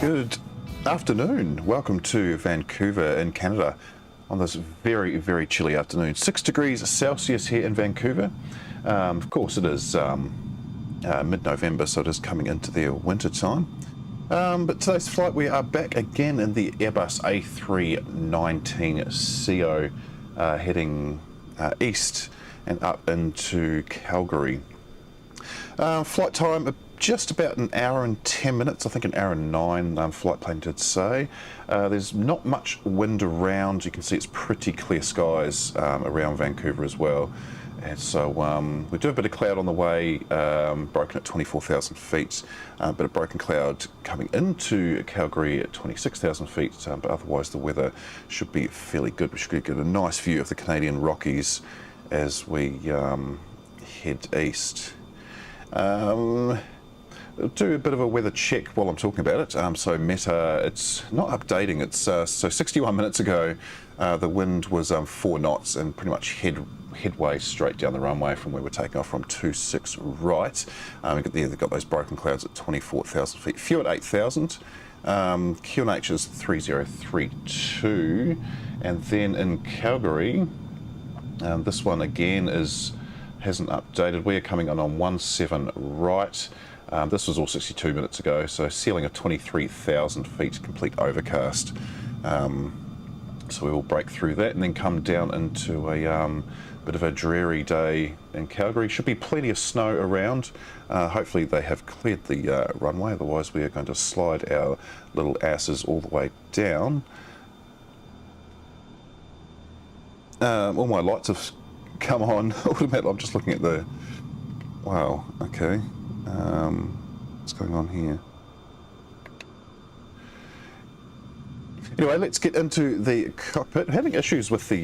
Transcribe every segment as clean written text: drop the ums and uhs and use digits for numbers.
Good afternoon. Welcome to Vancouver in Canada on this very, very chilly afternoon. 6 degrees Celsius here in Vancouver. Of course, it is mid-November, so it is coming into their winter time. But today's flight, we are back again in the Airbus A319ceo, heading east and up into Calgary. Flight time, just about an hour and 10 minutes, I think an hour and 9, flight plan did say. There's not much wind around. You can see it's pretty clear skies around Vancouver as well. And so we do have a bit of cloud on the way, broken at 24,000 feet, a bit of broken cloud coming into Calgary at 26,000 feet, but otherwise the weather should be fairly good. We should get a nice view of the Canadian Rockies as we head east. Do a bit of a weather check while I'm talking about it. So Meta, it's not updating. It's so 61 minutes ago, the wind was 4 knots and pretty much headway straight down the runway from where we're taking off from 26 right. They've got those broken clouds at 24,000 feet. Few at 8,000. QNH is 3032, and then in Calgary, this one again hasn't updated. We're coming on 17 right. This was all 62 minutes ago, so ceiling of 23,000 feet, complete overcast. So we will break through that and then come down into a bit of a dreary day in Calgary. Should be plenty of snow around. Hopefully they have cleared the runway, otherwise we are going to slide our little asses all the way down. All my lights have come on. I'm just looking at the... Wow, okay. What's going on here? Anyway, let's get into the cockpit. Having issues with the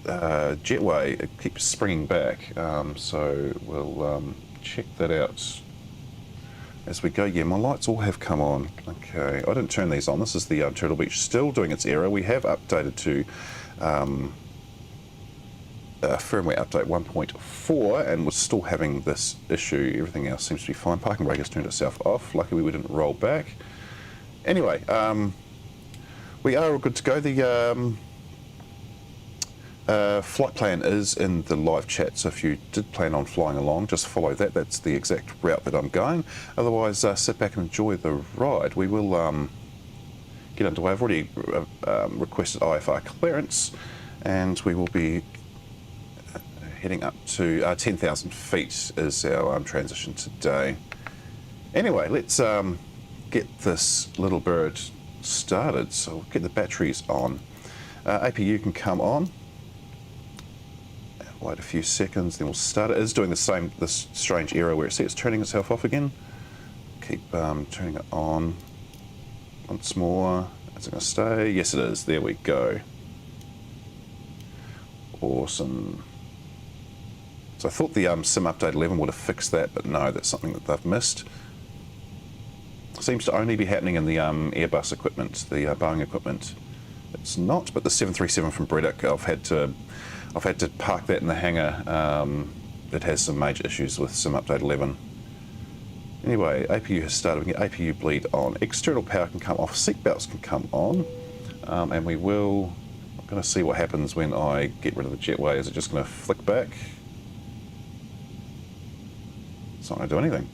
jetway. It keeps springing back, so we'll check that out as we go. Yeah, my lights all have come on. Okay, I didn't turn these on. This is the Turtlebeach still doing its error. We have updated to firmware update 1.4, and we're still having this issue. Everything else seems to be fine. Parking brake has turned itself off. Luckily we didn't roll back. Anyway, we are all good to go. The flight plan is in the live chat, so if you did plan on flying along, just follow that. That's the exact route that I'm going. Otherwise, sit back and enjoy the ride. We will get underway. I've already requested IFR clearance, and we will be heading up to 10,000 feet is our transition today. Anyway, let's get this little bird started. So we'll get the batteries on. APU can come on. Wait a few seconds, then we'll start it. It is doing this strange error where it's turning itself off again. Keep turning it on once more. Is it going to stay? Yes, it is. There we go. Awesome. So I thought the SIM update 11 would have fixed that, but no, that's something that they've missed. Seems to only be happening in the Airbus equipment, the Boeing equipment. It's not, but the 737 from Breddock, I've had to park that in the hangar. It has some major issues with SIM update 11. Anyway, APU has started. We get APU bleed on. External power can come off. Seatbelts can come on, and we will. I'm going to see what happens when I get rid of the jetway. Is it just going to flick back? It's not going to do anything.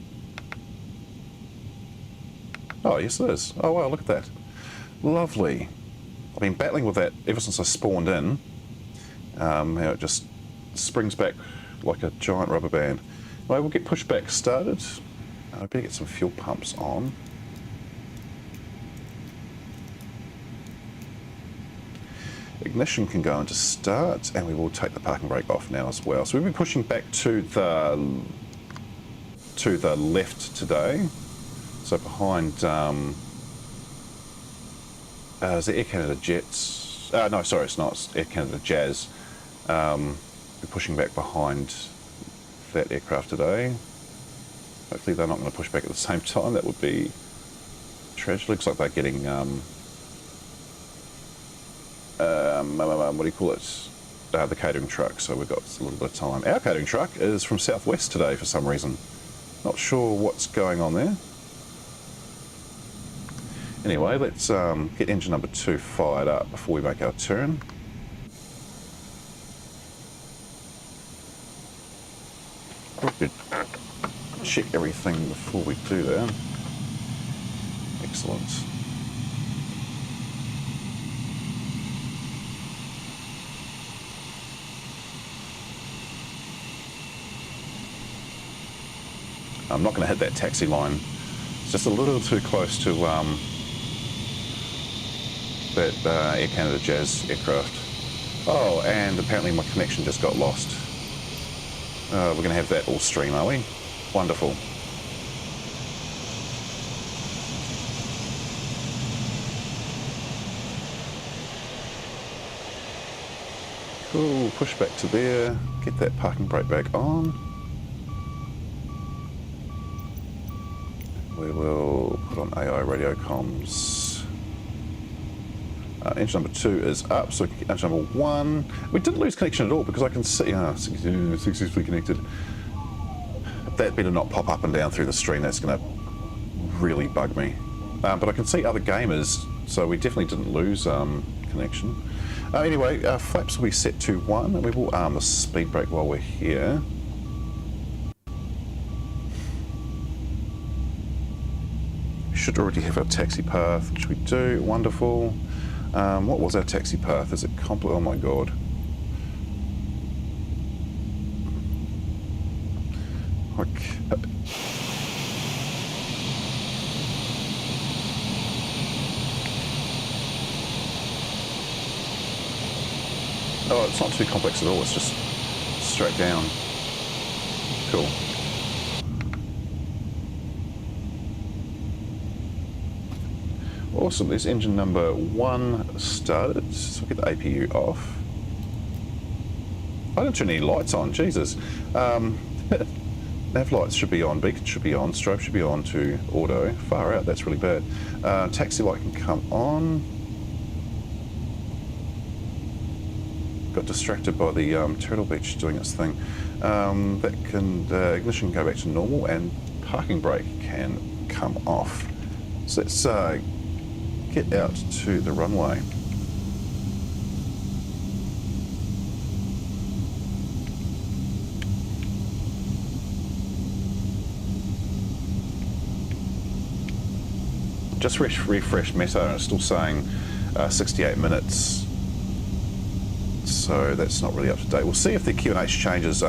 Oh, yes it is. Oh wow, look at that. Lovely. I've been battling with that ever since I spawned in. How it just springs back like a giant rubber band. Anyway, we'll get pushback started. I better get some fuel pumps on. Ignition can go into start, and we will take the parking brake off now as well. So we'll be pushing back to the left today. So behind is the Air Canada Jets? No, sorry, it's not. It's Air Canada Jazz. We're pushing back behind that aircraft today. Hopefully they're not going to push back at the same time. That would be tragic. Looks like they're getting what do you call it? The catering truck. So we've got a little bit of time. Our catering truck is from Southwest today for some reason. Not sure what's going on there. Anyway, let's get engine number 2 fired up before we make our turn. We could check everything before we do that. Excellent. I'm not going to hit that taxi line. It's just a little too close to that Air Canada Jazz aircraft. Oh, and apparently my connection just got lost. We're going to have that all stream, are we? Wonderful. Cool, push back to there, get that parking brake back on. We will put on AI radio comms. Engine number 2 is up, so we can get engine number 1. We didn't lose connection at all because I can see, successfully connected. If that better not pop up and down through the stream, that's going to really bug me. But I can see other gamers, so we definitely didn't lose connection. Anyway, flaps will be set to 1, and we will arm the speed brake while we're here. We should already have our taxi path, which we do. Wonderful. What was our taxi path? Is it complete? Oh my god. Okay. Oh, it's not too complex at all, it's just straight down. Cool. Awesome, there's engine number 1 started. So we'll get the APU off. I didn't turn any lights on, Jesus. Nav lights should be on, beacon should be on, strobe should be on to auto. Far out, that's really bad. Taxi light can come on. Got distracted by the Turtlebeach doing its thing. That can, ignition can go back to normal and parking brake can come off. So let's get out to the runway. Just refreshed Meta and it's still saying 68 minutes. So that's not really up to date. We'll see if the QNH changes.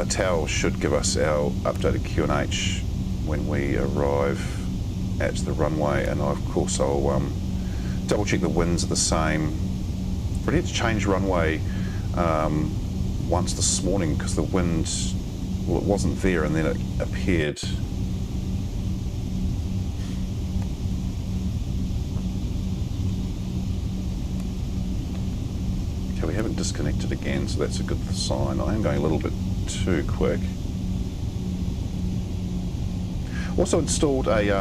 TAL should give us our updated QNH when we arrive at the runway, and of course I'll double check the winds are the same. We had to change runway once this morning because the wind, well, it wasn't there and then it appeared. Okay, we haven't disconnected again, so that's a good sign. I am going a little bit too quick. Also installed a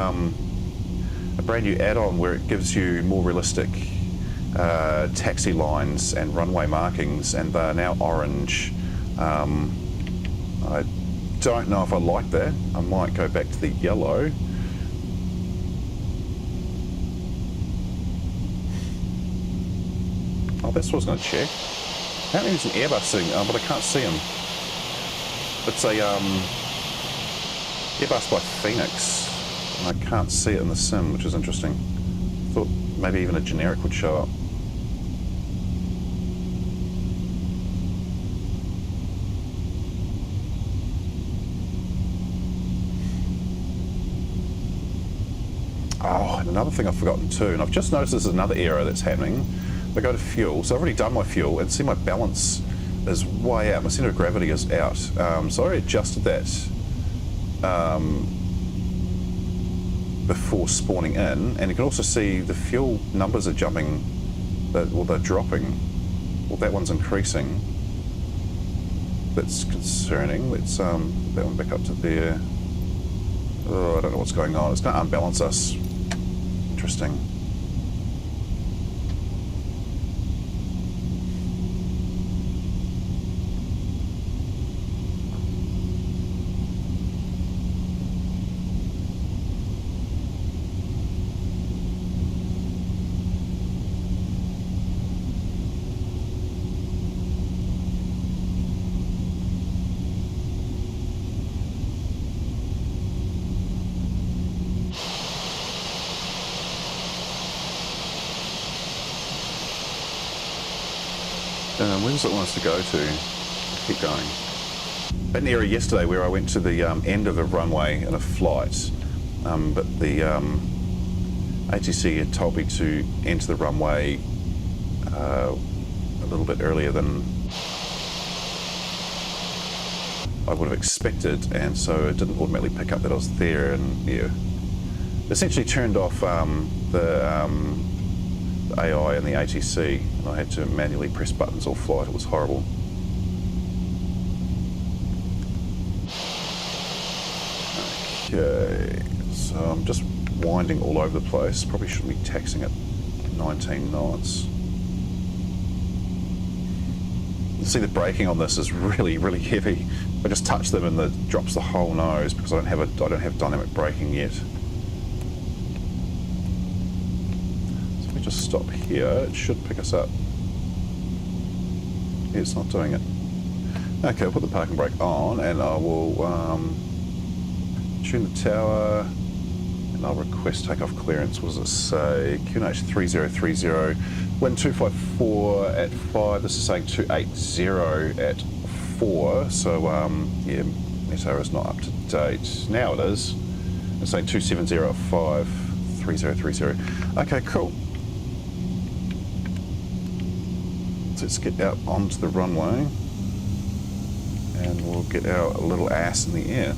brand new add-on where it gives you more realistic taxi lines and runway markings, and they're now orange. I don't know if I like that. I might go back to the yellow. Oh, that's what I was going to check. Apparently there's an Airbus sitting, but I can't see him. It's a Airbus by Phoenix, and I can't see it in the sim, which is interesting. Thought maybe even a generic would show up. Oh, and another thing I've forgotten too, and I've just noticed there's another error that's happening. If I go to fuel, so I've already done my fuel, and see my balance is way out, my centre of gravity is out. So I already adjusted that before spawning in, and you can also see the fuel numbers are jumping, well, they're dropping. Well, that one's increasing. That's concerning. Let's put that one back up to there. Oh, I don't know what's going on. It's going to unbalance us. Interesting. Where does it want us to go to? Keep going. An area yesterday where I went to the end of the runway in a flight, but the ATC had told me to enter the runway a little bit earlier than I would have expected, and so it didn't automatically pick up that I was there, and yeah, essentially turned off the AI and the ATC, and I had to manually press buttons all flight. It was horrible. Okay, so I'm just winding all over the place. Probably shouldn't be taxing at 19 knots. You see the braking on this is really, really heavy. I just touch them and it drops the whole nose because I don't have dynamic braking yet. So if we just stop here, it should pick us up. Yeah, it's not doing it. Okay, I'll put the parking brake on and I will tune the tower and I'll request takeoff clearance. What does it say? QNH 3030, wind 254 at 5. This is saying 280 at 4. So yeah, Metar is not up to date. Now it is. It's saying 270 at 5, 3030. Okay, cool. So let's get out onto the runway and we'll get our little ass in the air.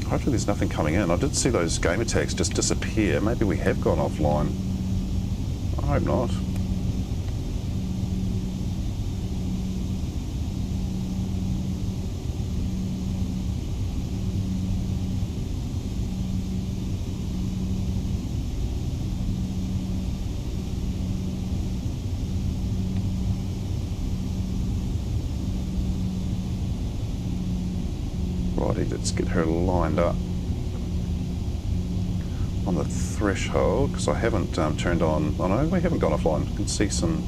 Hopefully there's nothing coming in. I did see those gamer tags just disappear. Maybe we have gone offline. I hope not. Righty, let's get her lined up on the threshold, because I haven't turned on. Oh no, we haven't gone offline. You can see some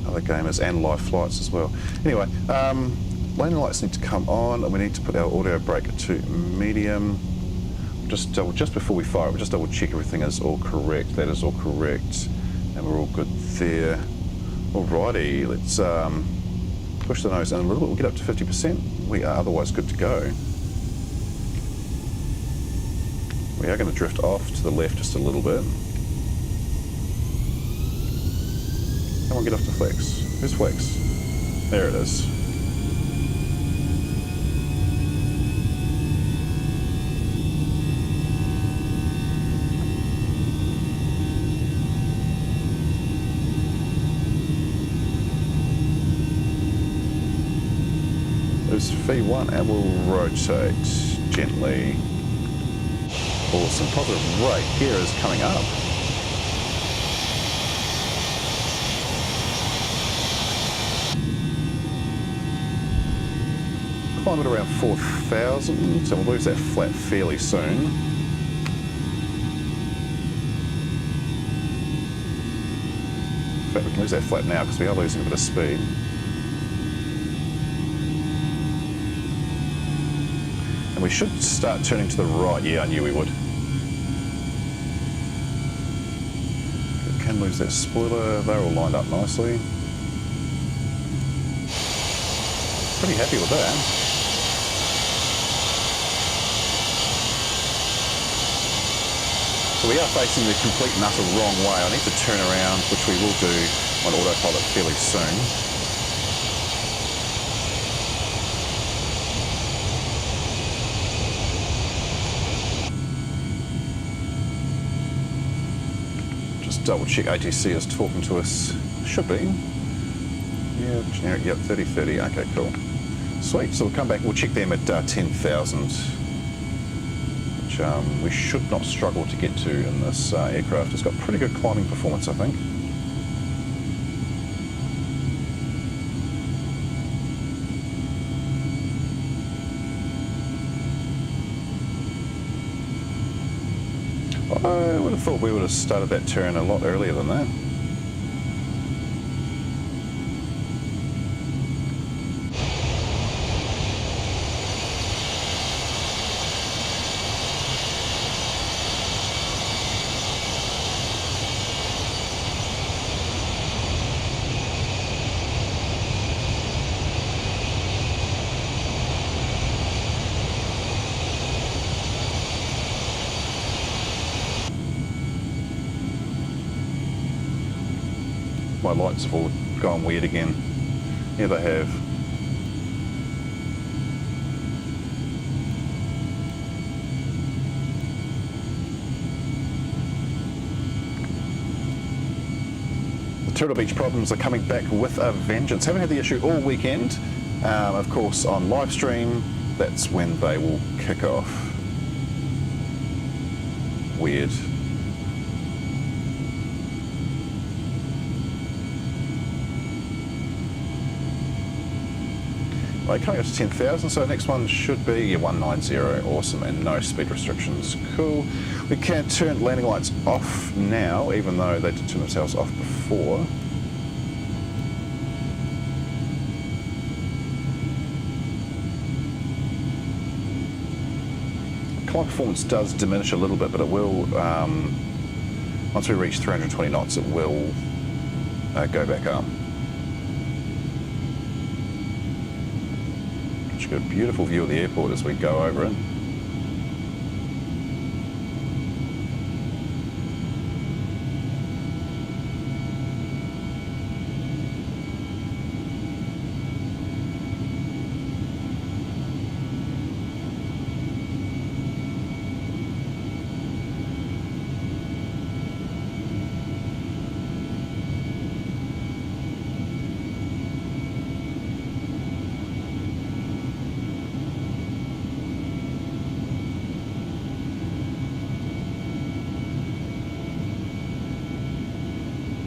other gamers and live flights as well. Anyway, lane lights need to come on, and we need to put our audio brake to medium. Just before we fire it, we'll just double check everything is all correct. That is all correct, and we're all good there. Alrighty, let's push the nose in a little bit. We'll get up to 50%. We are otherwise good to go. We are going to drift off to the left just a little bit. Come on, get off to Flex. Where's Flex? There it is. There's V1 and we'll rotate gently. Awesome. Positive rate here is coming up. Climb at around 4,000, so we'll lose that flat fairly soon. In fact, we can lose that flat now because we are losing a bit of speed. And we should start turning to the right. Yeah, I knew we would. Can lose that spoiler. They're all lined up nicely. Pretty happy with that. So we are facing the complete and utter wrong way. I need to turn around, which we will do on autopilot fairly soon. Double check ATC is talking to us. Should be. Yeah, generic, yep, 3030. Okay, cool. Sweet, so we'll come back, we'll check them at 10,000, which we should not struggle to get to in this aircraft. It's got pretty good climbing performance, I think. I would have thought we would have started that turn a lot earlier than that. my lights have all gone weird again. Yeah, they have. Turtlebeach problems are coming back with a vengeance. Haven't had the issue all weekend. Of course, on live stream, that's when they will kick off. Weird. Right, coming up to 10,000, so the next one should be 190, awesome, and no speed restrictions, cool. We can turn landing lights off now, even though they did turn themselves off before. Climb performance does diminish a little bit, but it will, once we reach 320 knots, it will go back up. Got a beautiful view of the airport as we go over it.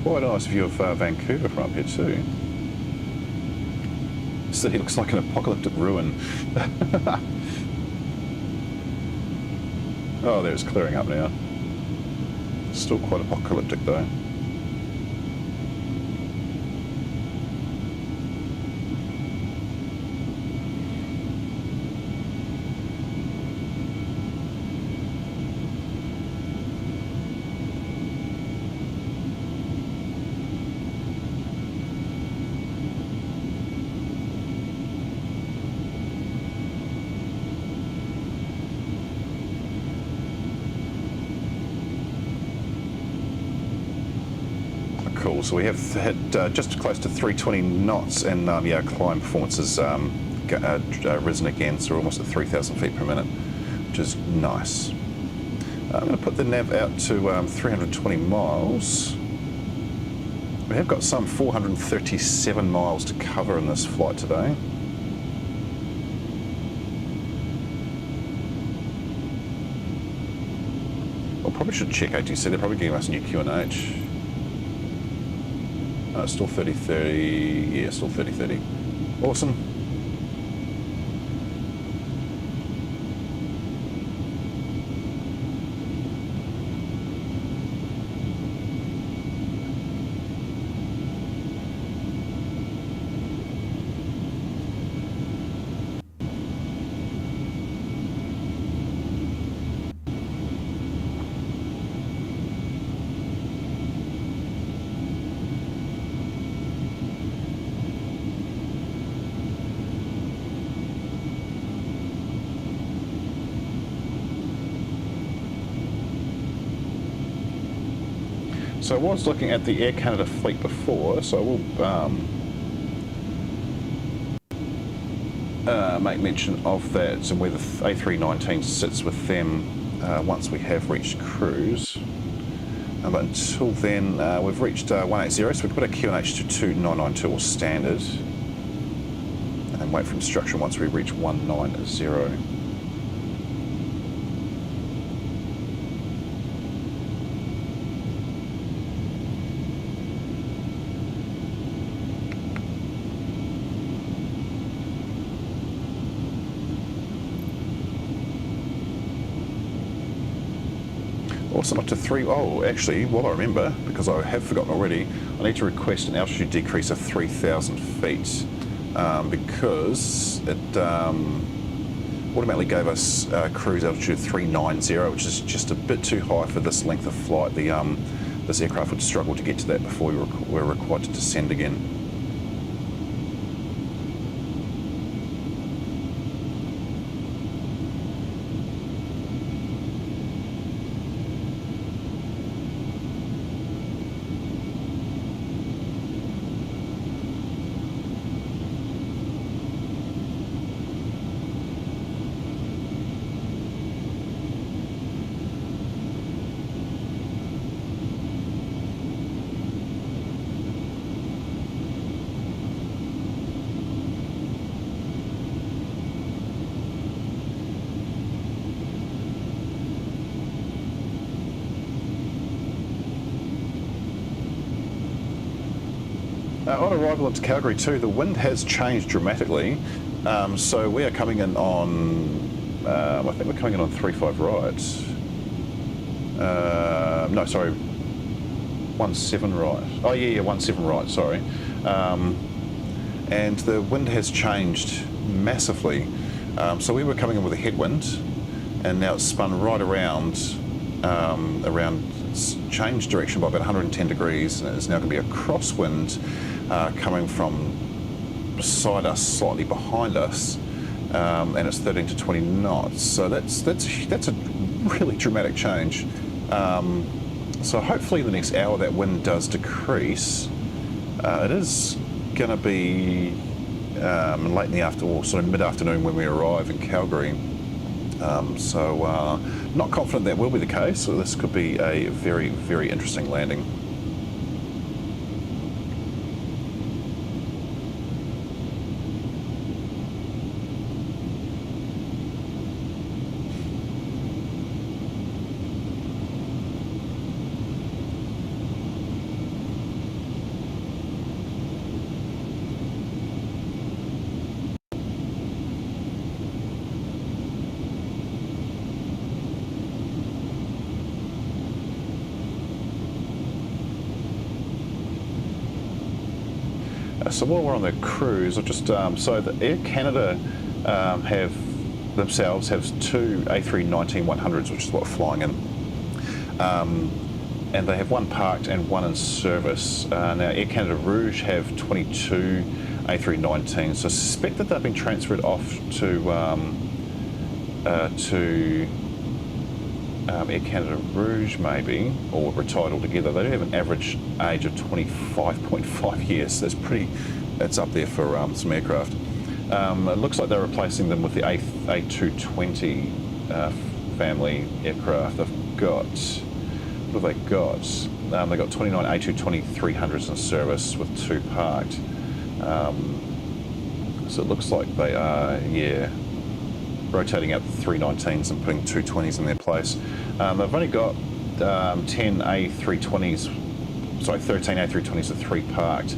Quite a nice view of Vancouver from up here too. The city looks like an apocalyptic ruin. Oh, there's clearing up now. Still quite apocalyptic though. Cool, so we have hit just close to 320 knots, and yeah, climb performance has risen again, so we're almost at 3,000 feet per minute, which is nice. I'm going to put the nav out to 320 miles. We have got some 437 miles to cover in this flight today. I probably should check ATC, they're probably giving us a new QNH. Still 30-30, yeah, still 30-30. Awesome. So I was looking at the Air Canada fleet before, so I will make mention of that and where the A319 sits with them once we have reached cruise. But until then, we've reached 180, so we put a QNH to 2992 or standard, and then wait for instruction once we reach 190. Awesome, up to 3, oh, actually, while I remember, because I have forgotten already, I need to request an altitude decrease of 3,000 feet because it automatically gave us cruise altitude 390, which is just a bit too high for this length of flight. This aircraft would struggle to get to that before we were required to descend again. On arrival into Calgary too, the wind has changed dramatically. So we are coming in on, I think we're coming in on 3-5 right. No, sorry, 1-7 right. Oh yeah, 1-7 right, sorry. And the wind has changed massively. So we were coming in with a headwind, and now it's spun right around, it's changed direction by about 110 degrees, and it's now going to be a crosswind coming from beside us, slightly behind us, and it's 13 to 20 knots. So that's a really dramatic change. So hopefully in the next hour that wind does decrease. It is going to be late in the afternoon, or sort of mid-afternoon when we arrive in Calgary. So not confident that will be the case. So this could be a very, very interesting landing. So while we're on the cruise, I've just so the Air Canada have two A319-100s, which is what we're flying in, and they have one parked and one in service. Now Air Canada Rouge have 22 A319s, so I suspect that they've been transferred off to Air Canada Rouge maybe, or retired altogether. They do have an average age of 25.5 years. So that's up there for some aircraft. It looks like they're replacing them with the A220 family aircraft. They've got, what have they got? They've got 29 A220-300s in service with 2 parked. So it looks like they are, rotating out the 319s and putting 220s in their place. They've only got 13 A320s with 3 parked.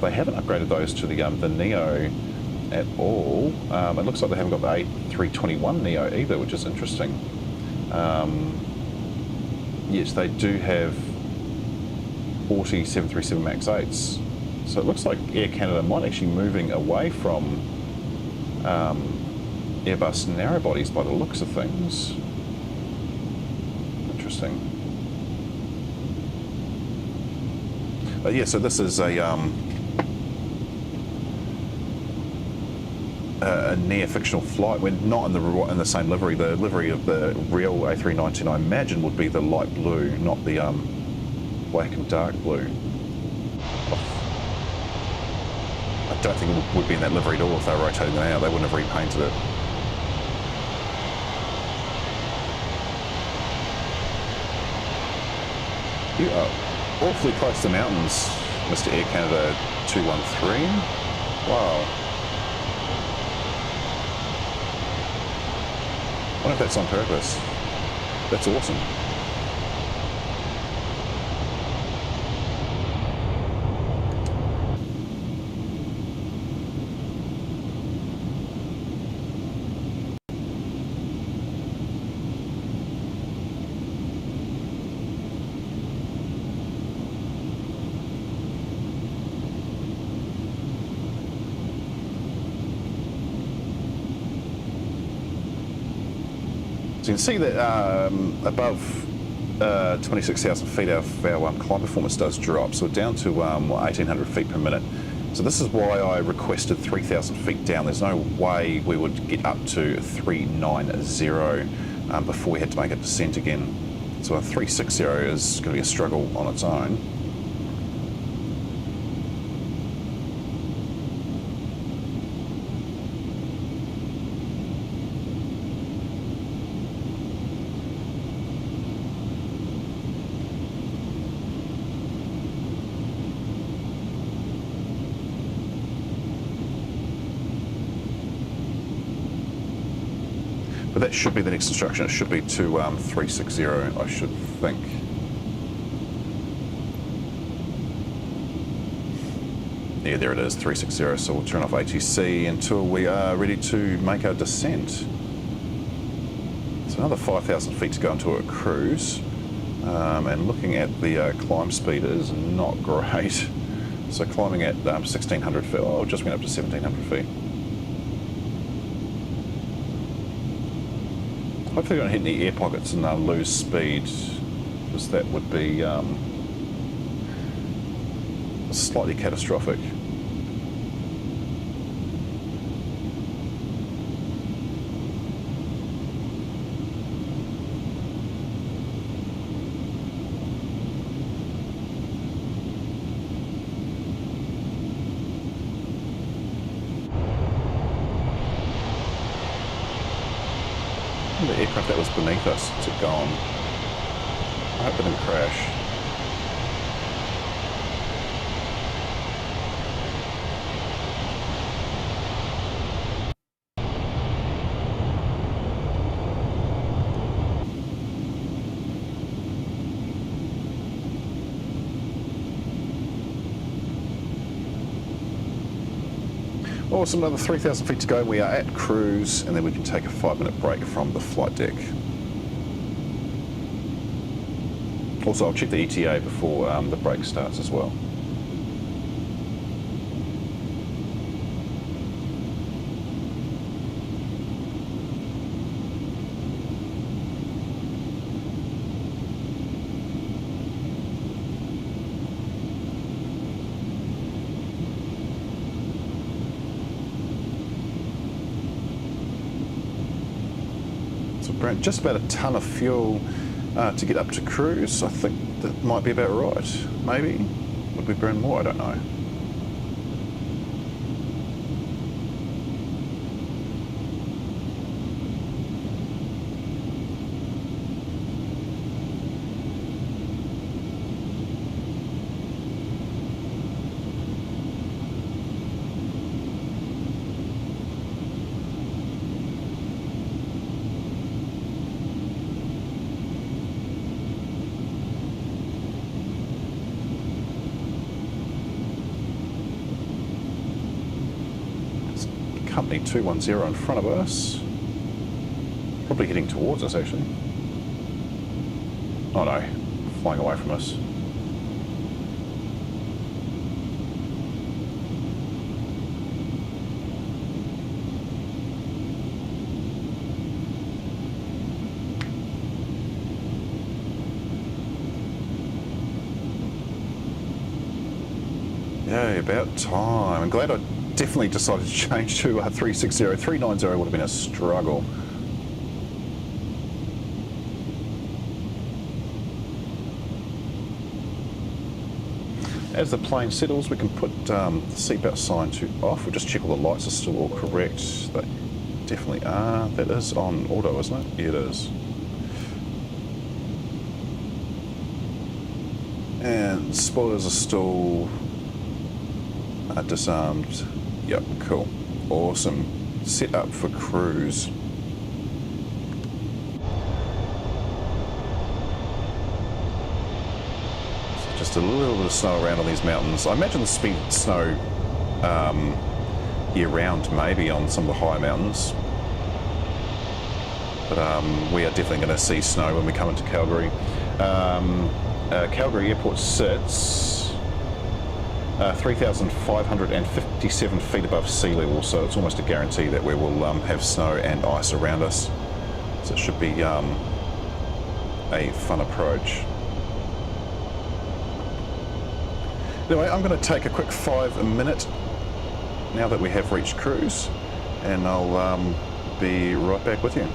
They haven't upgraded those to the Neo at all. It looks like they haven't got the A321 Neo either, which is interesting. Yes, they do have 40 737 MAX 8s. So it looks like Air Canada might actually moving away from Airbus narrow bodies by the looks of things. Interesting. But yeah, so this is a near fictional flight. We're not in the same livery. The livery of the real A319, I imagine, would be the light blue, not the black and dark blue. I don't think it would be in that livery at all if they were rotating it out. They wouldn't have repainted it. You are awfully close to the mountains, Mr. Air Canada 213. Wow. I wonder if that's on purpose. That's awesome. So you can see that above 26,000 feet our climb performance does drop, so we're down to 1,800 feet per minute. So this is why I requested 3,000 feet down. There's no way we would get up to 390 before we had to make a descent again. So a 360 is going to be a struggle on its own. But that should be the next instruction. It should be to 360, I should think. Yeah, there it is, 360. So we'll turn off ATC until we are ready to make our descent. So another 5,000 feet to go into a cruise. And looking at the climb speed is not great. So climbing at 1,600 feet, oh, just went up to 1,700 feet. Hopefully we don't hit any air pockets and lose speed, because that would be slightly catastrophic. The aircraft that was beneath us, is it gone? I hope it didn't crash. Awesome, another 3,000 feet to go. We are at cruise, and then we can take a 5-minute break from the flight deck. Also, I'll check the ETA before the break starts as well. Just about a ton of fuel to get up to cruise. I think that might be about right. Maybe. Would we burn more? I don't know. Company 210 in front of us. Probably heading towards us, actually. Oh no, flying away from us. Yeah, about time. I'm glad I definitely decided to change to 360. 390 would have been a struggle. As the plane settles, we can put the seatbelt sign to off. We'll just check all the lights are still all correct. They definitely are. That is on auto, isn't it? Yeah, it is. And spoilers are still disarmed. Yep, cool. Awesome. Set up for cruise. So just a little bit of snow around on these mountains. I imagine there's been snow year-round, maybe, on some of the higher mountains. But we are definitely going to see snow when we come into Calgary. Calgary Airport sits 3,557 feet above sea level, so it's almost a guarantee that we will have snow and ice around us. So it should be a fun approach. Anyway, I'm going to take a quick 5-minute now that we have reached cruise, and I'll be right back with you.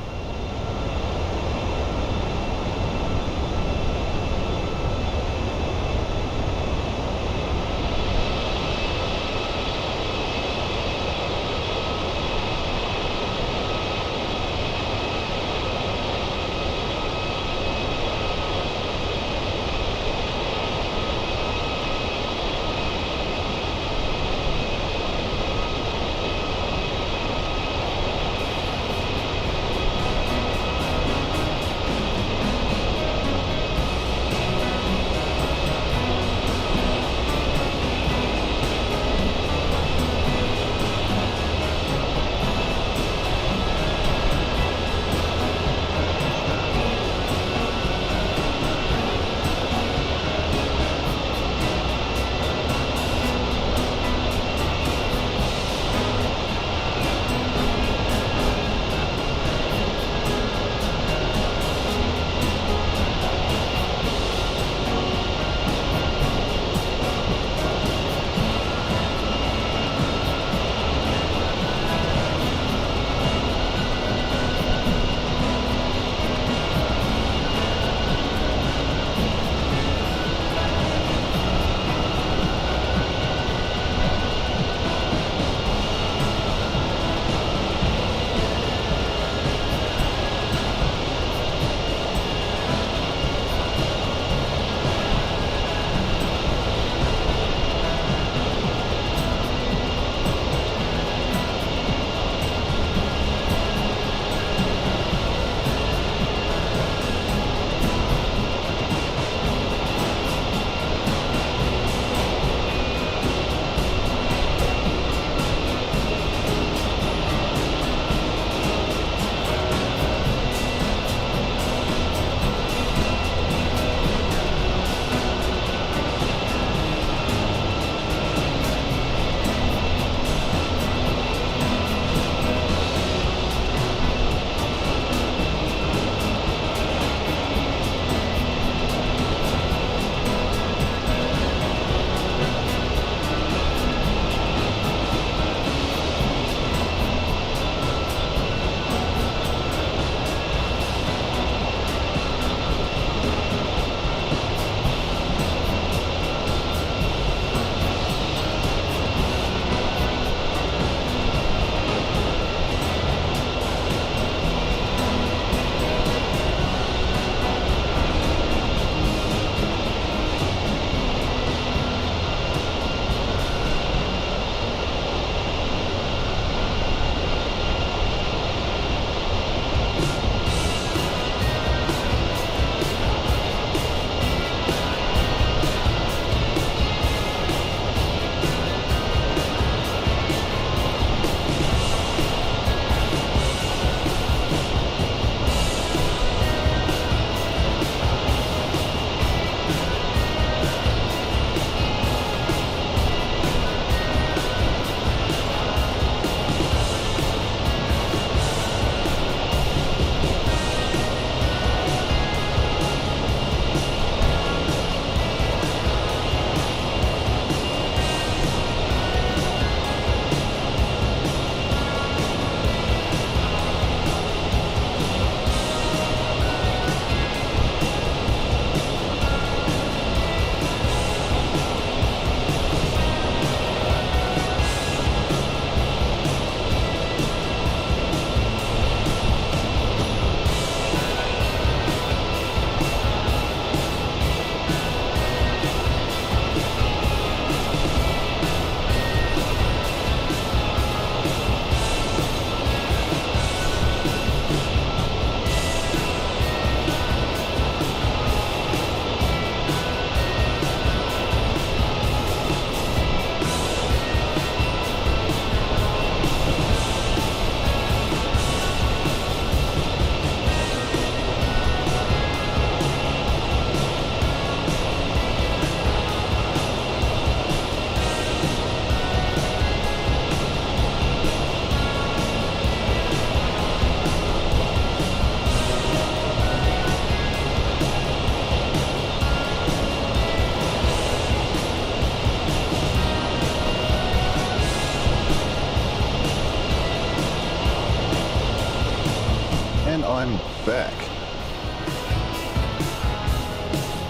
I'm back.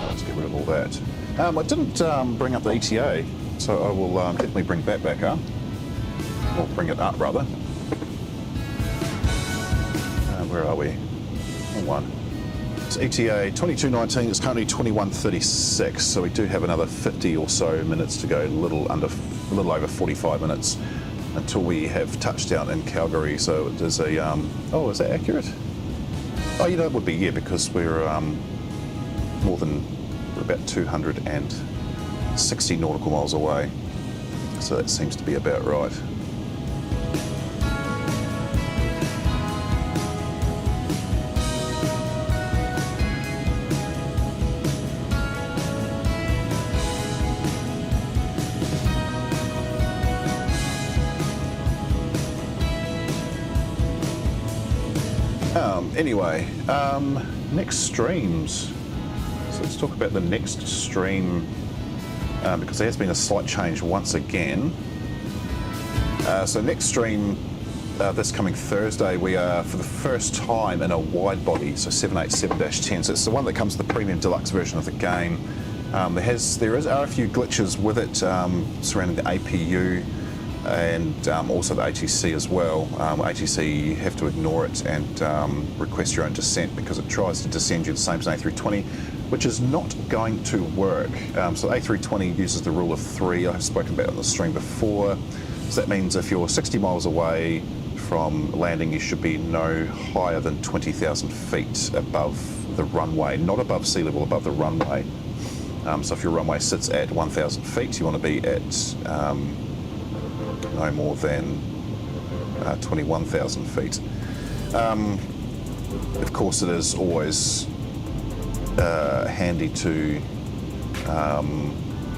Let's get rid of all that. I didn't bring up the ETA, so I will definitely bring that back up. Or bring it up, rather. Where are we? One. It's ETA 2219, it's currently 2136, so we do have another 50 or so minutes to go, a little over 45 minutes until we have touchdown in Calgary. So it is a, oh, is that accurate? Oh, you know, it would be, yeah, because we're we're about 260 nautical miles away. So that seems to be about right. Anyway, next streams. So let's talk about the next stream because there has been a slight change once again. So next stream, this coming Thursday, we are for the first time in a wide body, so 787-10. So it's the one that comes with the premium deluxe version of the game. There are a few glitches with it surrounding the APU. And also the ATC as well. ATC, you have to ignore it and request your own descent because it tries to descend you the same as an A320, which is not going to work. So A320 uses the rule of 3. I've spoken about it on the stream before. So that means if you're 60 miles away from landing, you should be no higher than 20,000 feet above the runway, not above sea level, above the runway. So if your runway sits at 1,000 feet, you want to be at no more than 21,000 feet. Of course, it is always handy to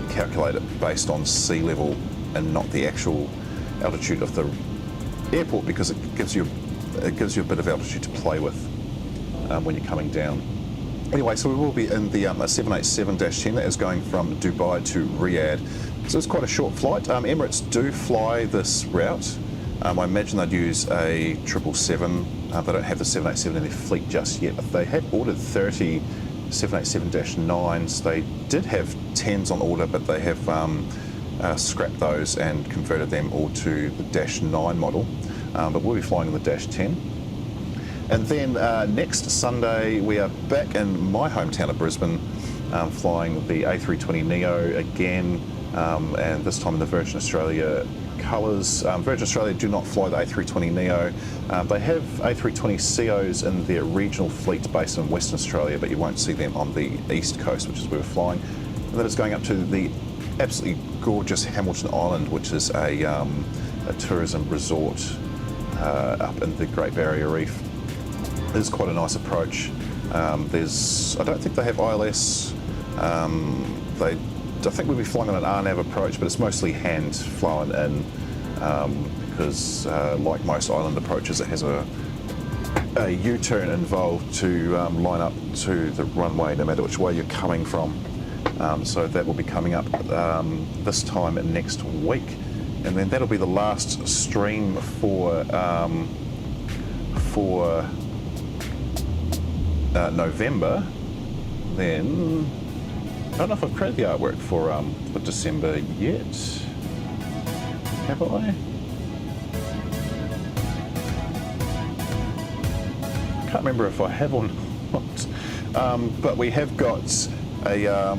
calculate it based on sea level and not the actual altitude of the airport, because it gives you a bit of altitude to play with when you're coming down. Anyway, so we will be in the 787-10 that is going from Dubai to Riyadh. So it's quite a short flight. Emirates do fly this route. I imagine they'd use a 777. They don't have the 787 in their fleet just yet, but they had ordered 30 787-9s. They did have 10s on order, but they have scrapped those and converted them all to the -9 model. But we'll be flying in the -10. And then next Sunday, we are back in my hometown of Brisbane, flying the A320neo again. And this time in the Virgin Australia colours. Virgin Australia do not fly the A320neo. They have A320ceos in their regional fleet based in Western Australia, but you won't see them on the east coast, which is where we're flying. And then it's going up to the absolutely gorgeous Hamilton Island, which is a tourism resort up in the Great Barrier Reef. It is quite a nice approach. I don't think they have ILS. I think we'll be flying on an RNAV approach, but it's mostly hand flown in because, like most island approaches, it has a U-turn involved to line up to the runway no matter which way you're coming from. So that will be coming up this time next week, and then that'll be the last stream for November. Then I don't know if I've created the artwork for December yet. Have I? I can't remember if I have or not. But we have got a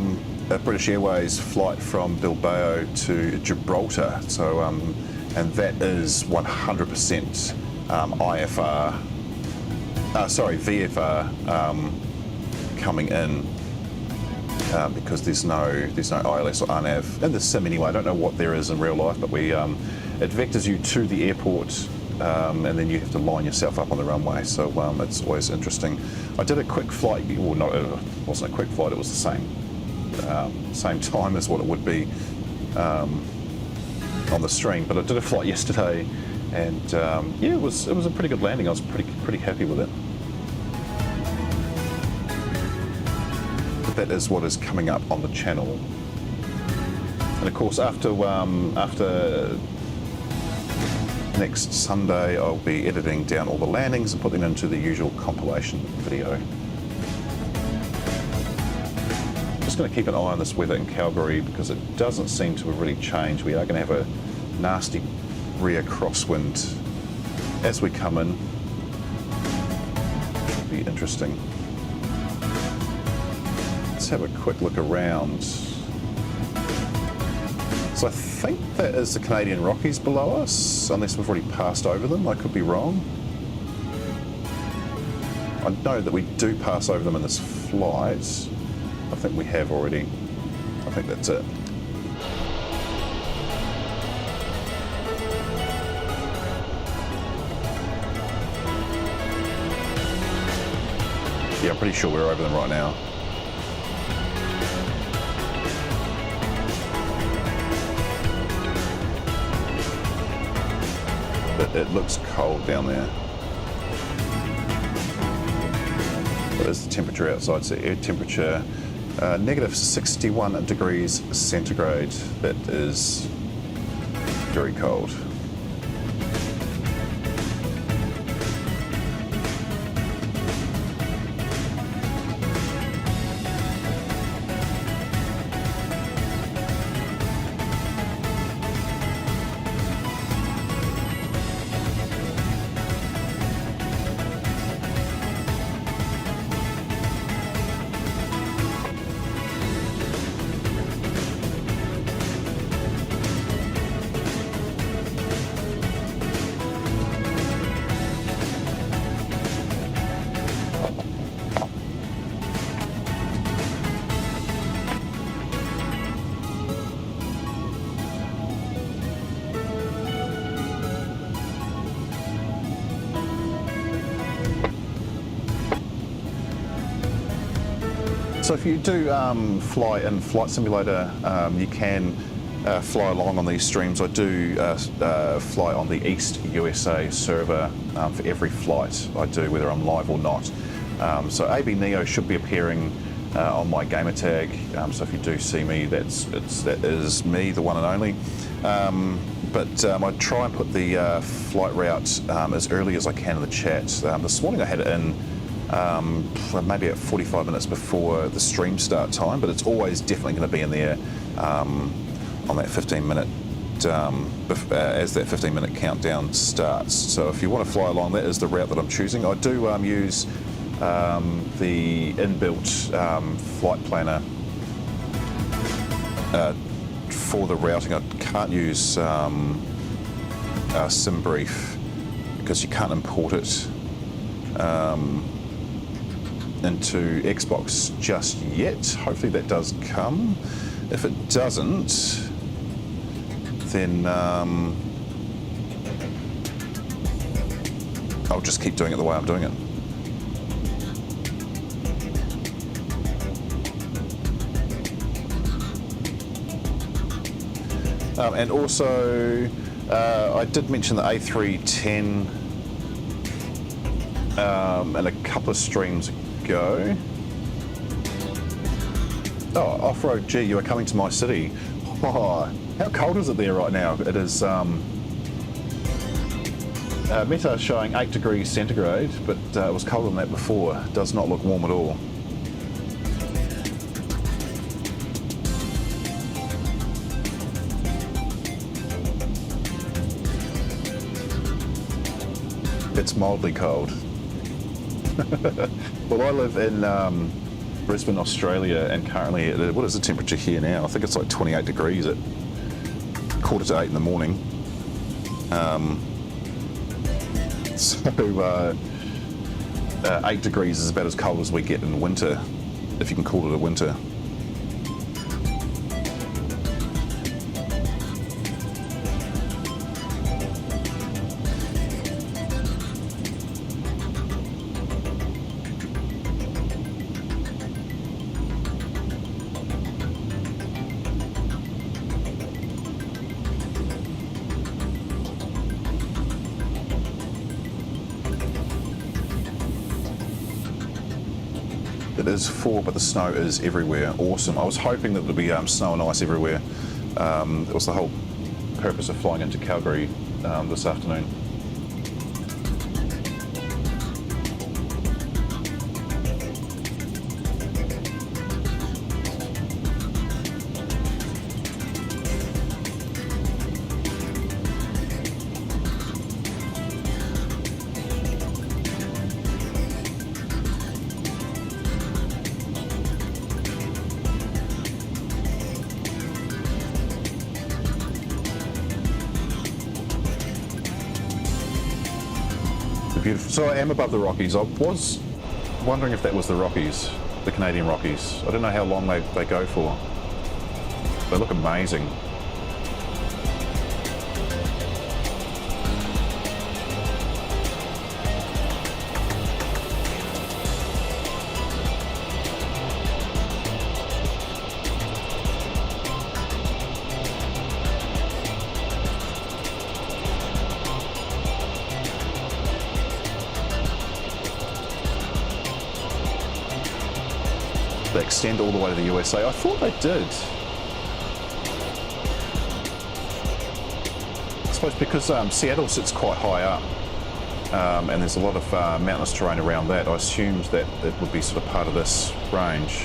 British Airways flight from Bilbao to Gibraltar. So, and that is 100% VFR coming in. Because there's no ILS or RNAV in the sim anyway. I don't know what there is in real life, but it vectors you to the airport, and then you have to line yourself up on the runway. So it's always interesting. I did a quick flight. Well, no, it wasn't a quick flight. It was the same time as what it would be on the stream. But I did a flight yesterday, and yeah, it was a pretty good landing. I was pretty happy with it. That is what is coming up on the channel. And of course, after next Sunday I'll be editing down all the landings and put them into the usual compilation video. Just going to keep an eye on this weather in Calgary because it doesn't seem to have really changed. We are going to have a nasty rear crosswind as we come in. Should be interesting. Let's have a quick look around. So I think that is the Canadian Rockies below us, unless we've already passed over them. I could be wrong. I know that we do pass over them in this flight. I think we have already. I think that's it. Yeah, I'm pretty sure we're over them right now. It looks cold down there. What is the temperature outside? So air temperature, negative 61 degrees centigrade. That is very cold. So if you do fly in Flight Simulator, you can fly along on these streams. I do fly on the East USA server for every flight I do, whether I'm live or not. So AB Neo should be appearing on my gamer tag. So if you do see me, that is me, the one and only. But I try and put the flight route as early as I can in the chat. This morning I had it in maybe at 45 minutes before the stream start time, but it's always definitely going to be in there on that 15-minute as that 15-minute countdown starts. So if you want to fly along, that is the route that I'm choosing. I do use the inbuilt flight planner for the routing. I can't use SimBrief because you can't import it into Xbox just yet. Hopefully that does come. If it doesn't, then I'll just keep doing it the way I'm doing it. And also, I did mention the A310 and a couple of streams ago. Oh, off-road G, you are coming to my city. Oh, how cold is it there right now? It is Metar showing 8 degrees centigrade, but it was colder than that before. It does not look warm at all. It's mildly cold. Well, I live in Brisbane, Australia, and currently, what is the temperature here now? I think it's like 28 degrees at 7:45 in the morning. So 8 degrees is about as cold as we get in winter, if you can call it a winter. It is fall, but the snow is everywhere. Awesome. I was hoping that there would be snow and ice everywhere. It was the whole purpose of flying into Calgary this afternoon. Beautiful. So I am above the Rockies. I was wondering if that was the Rockies, the Canadian Rockies. I don't know how long they go for. They look amazing. They extend all the way to the USA. I thought they did. I suppose because Seattle sits quite high up and there's a lot of mountainous terrain around that, I assumed that it would be sort of part of this range.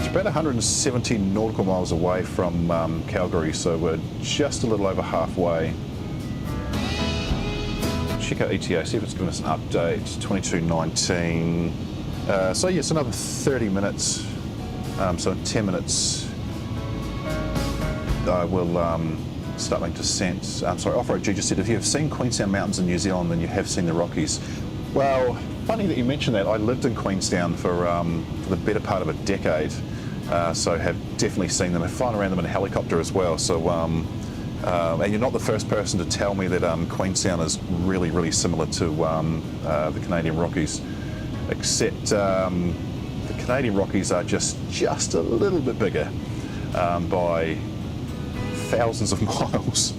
About 170 nautical miles away from Calgary, so we're just a little over halfway. Check out ETA, see if it's given us an update. 22:19. So yes, another 30 minutes. So in 10 minutes, I will start making descent. Sorry, Off-Road G just said, if you have seen Queenstown Mountains in New Zealand, then you have seen the Rockies. Well, funny that you mentioned that. I lived in Queenstown for the better part of a decade. So have definitely seen them. I've flown around them in a helicopter as well. So, and you're not the first person to tell me that Queenstown is really, really similar to the Canadian Rockies, except the Canadian Rockies are just a little bit bigger by thousands of miles.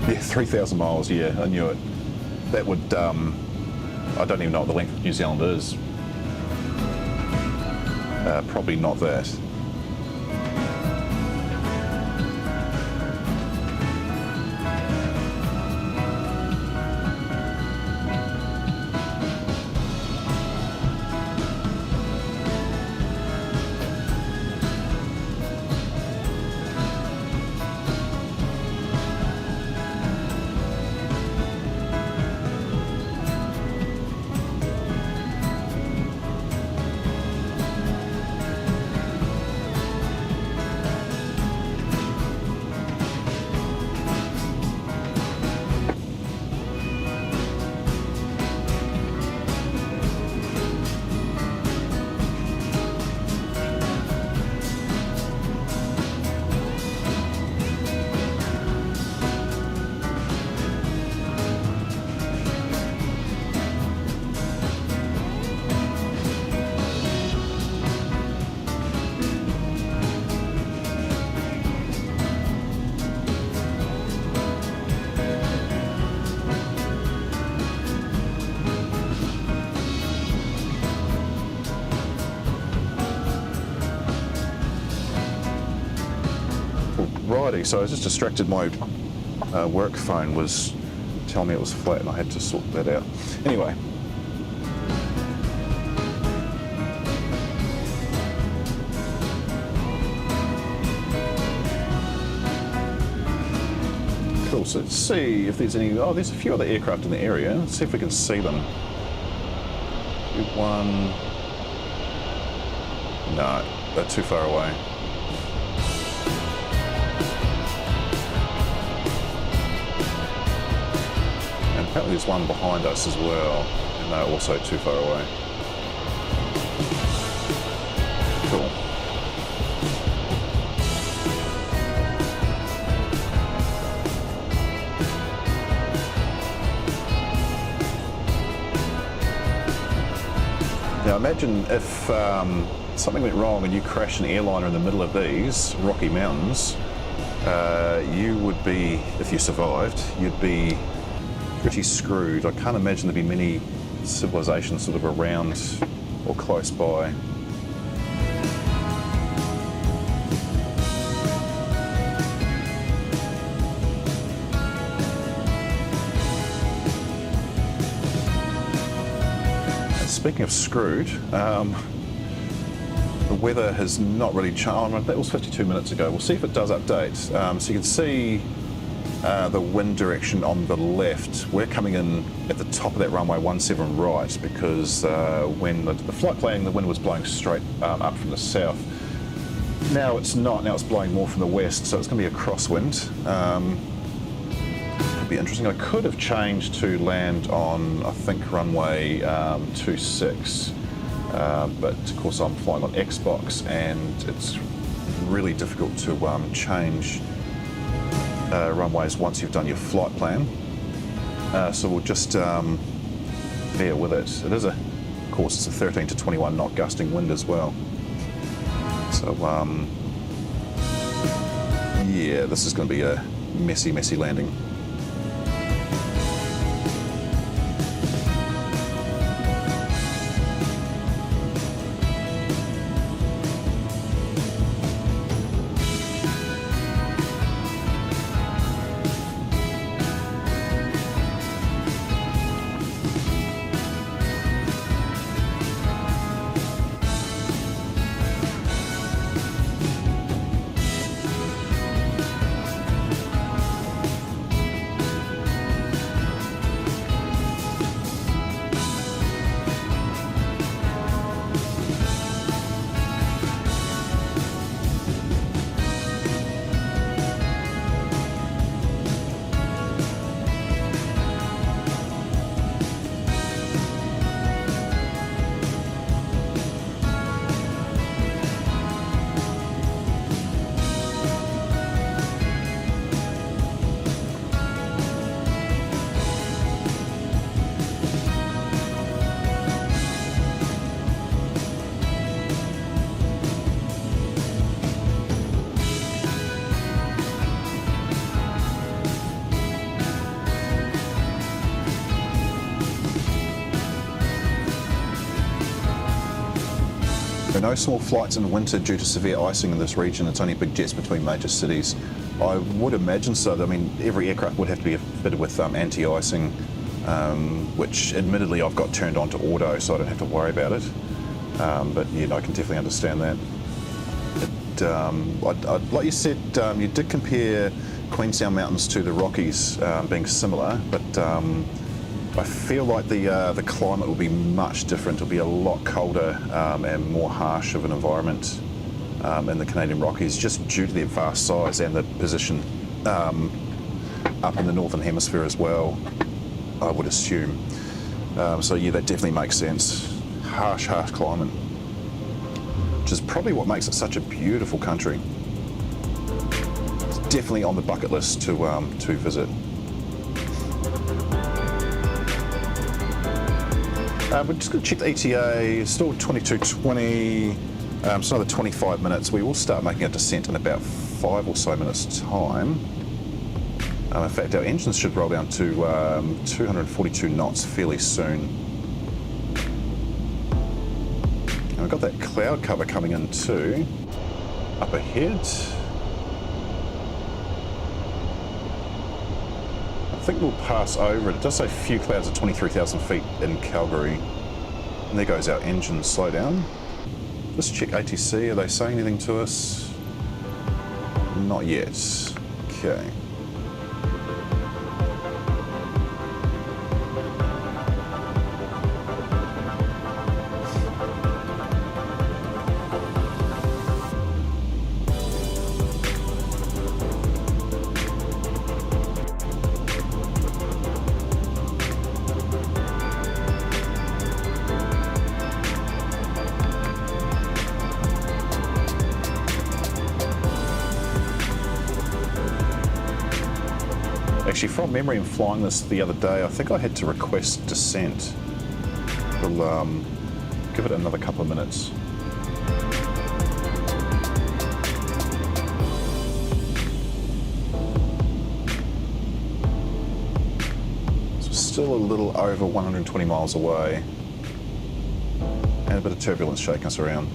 Yeah, 3,000 miles, yeah, I knew it. That would, I don't even know what the length of New Zealand is. Probably not that. Friday, so I was just distracted. My work phone was telling me it was flat and I had to sort that out. Anyway. Cool, so let's see if there's any, oh, there's a few other aircraft in the area. Let's see if we can see them. One, no, they're too far away. And apparently there's one behind us as well, and they're also too far away. Cool. Now imagine if something went wrong and you crashed an airliner in the middle of these Rocky Mountains, you would be, if you survived, you'd be pretty screwed. I can't imagine there'd be many civilizations sort of around or close by. Speaking of screwed, the weather has not really changed. That was 52 minutes ago. We'll see if it does update. So you can see the wind direction on the left. We're coming in at the top of that runway 17 right because when the flight plan, the wind was blowing straight up from the south. Now it's not. Now it's blowing more from the west, so it's going to be a crosswind. Be interesting. I could have changed to land on, I think, runway 26, but of course I'm flying on Xbox and it's really difficult to change runways once you've done your flight plan. So we'll just bear with it. It is of course, it's a 13 to 21 knot gusting wind as well. So yeah, this is going to be a messy, messy landing. There are no small flights in winter due to severe icing in this region. It's only big jets between major cities. I would imagine so. I mean, every aircraft would have to be fitted with anti-icing, which admittedly I've got turned on to auto, so I don't have to worry about it. But yeah, I can definitely understand that. Like you said, you did compare Queenstown Mountains to the Rockies being similar, but I feel like the climate will be much different. It'll be a lot colder and more harsh of an environment in the Canadian Rockies, just due to their vast size and the position up in the Northern Hemisphere as well, I would assume. So yeah, that definitely makes sense. Harsh, harsh climate, which is probably what makes it such a beautiful country. It's definitely on the bucket list to visit. We're just going to check the ETA, still 22:20, so another 25 minutes. We will start making a descent in about 5 or so minutes' time. In fact, our engines should roll down to 242 knots fairly soon. And we've got that cloud cover coming in too, up ahead. think we'll pass over it. It does say few clouds at 23,000 feet in Calgary. And there goes our engine slowdown. Let's check ATC. Are they saying anything to us? Not yet. Okay. Actually, from memory and flying this the other day, I think I had to request descent. We'll give it another couple of minutes. So still a little over 120 miles away, and a bit of turbulence shaking us around.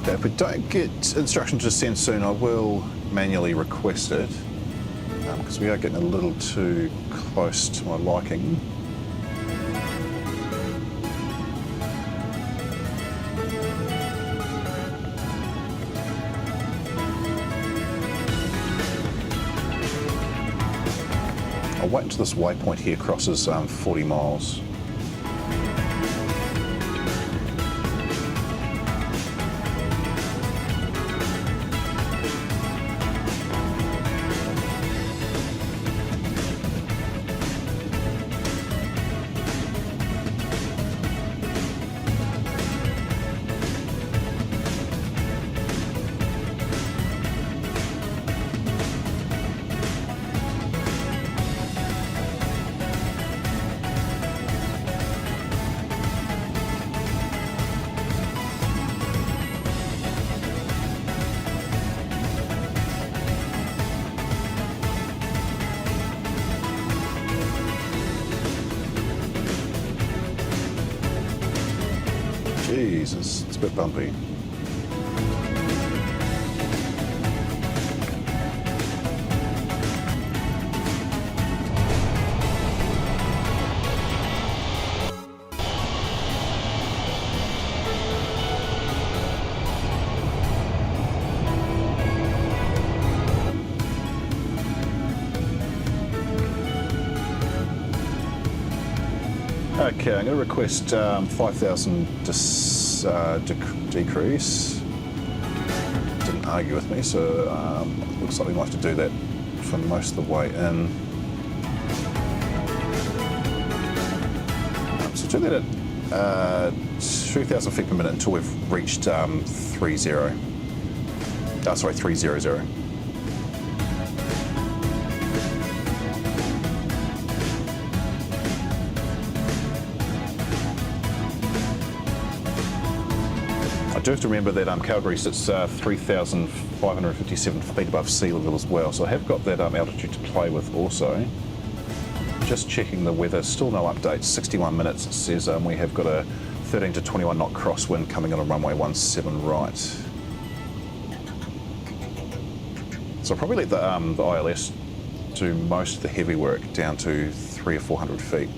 If we don't get instruction to descend soon, I will manually request it, because we are getting a little too close to my liking. I'll wait until this waypoint here crosses 40 miles. Jesus, it's a bit bumpy. Okay, I'm going to request 5,000 decrease. Didn't argue with me, so looks like we might have to do that for most of the way in. So do that at 2,000 feet per minute until we've reached 300. do have to remember that Calgary sits 3,557 feet above sea level as well, so I have got that altitude to play with also. Just checking the weather, still no updates, 61 minutes. It says we have got a 13 to 21 knot crosswind coming on a runway 17 right. So I'll probably let the ILS do most of the heavy work down to 300 or 400 feet.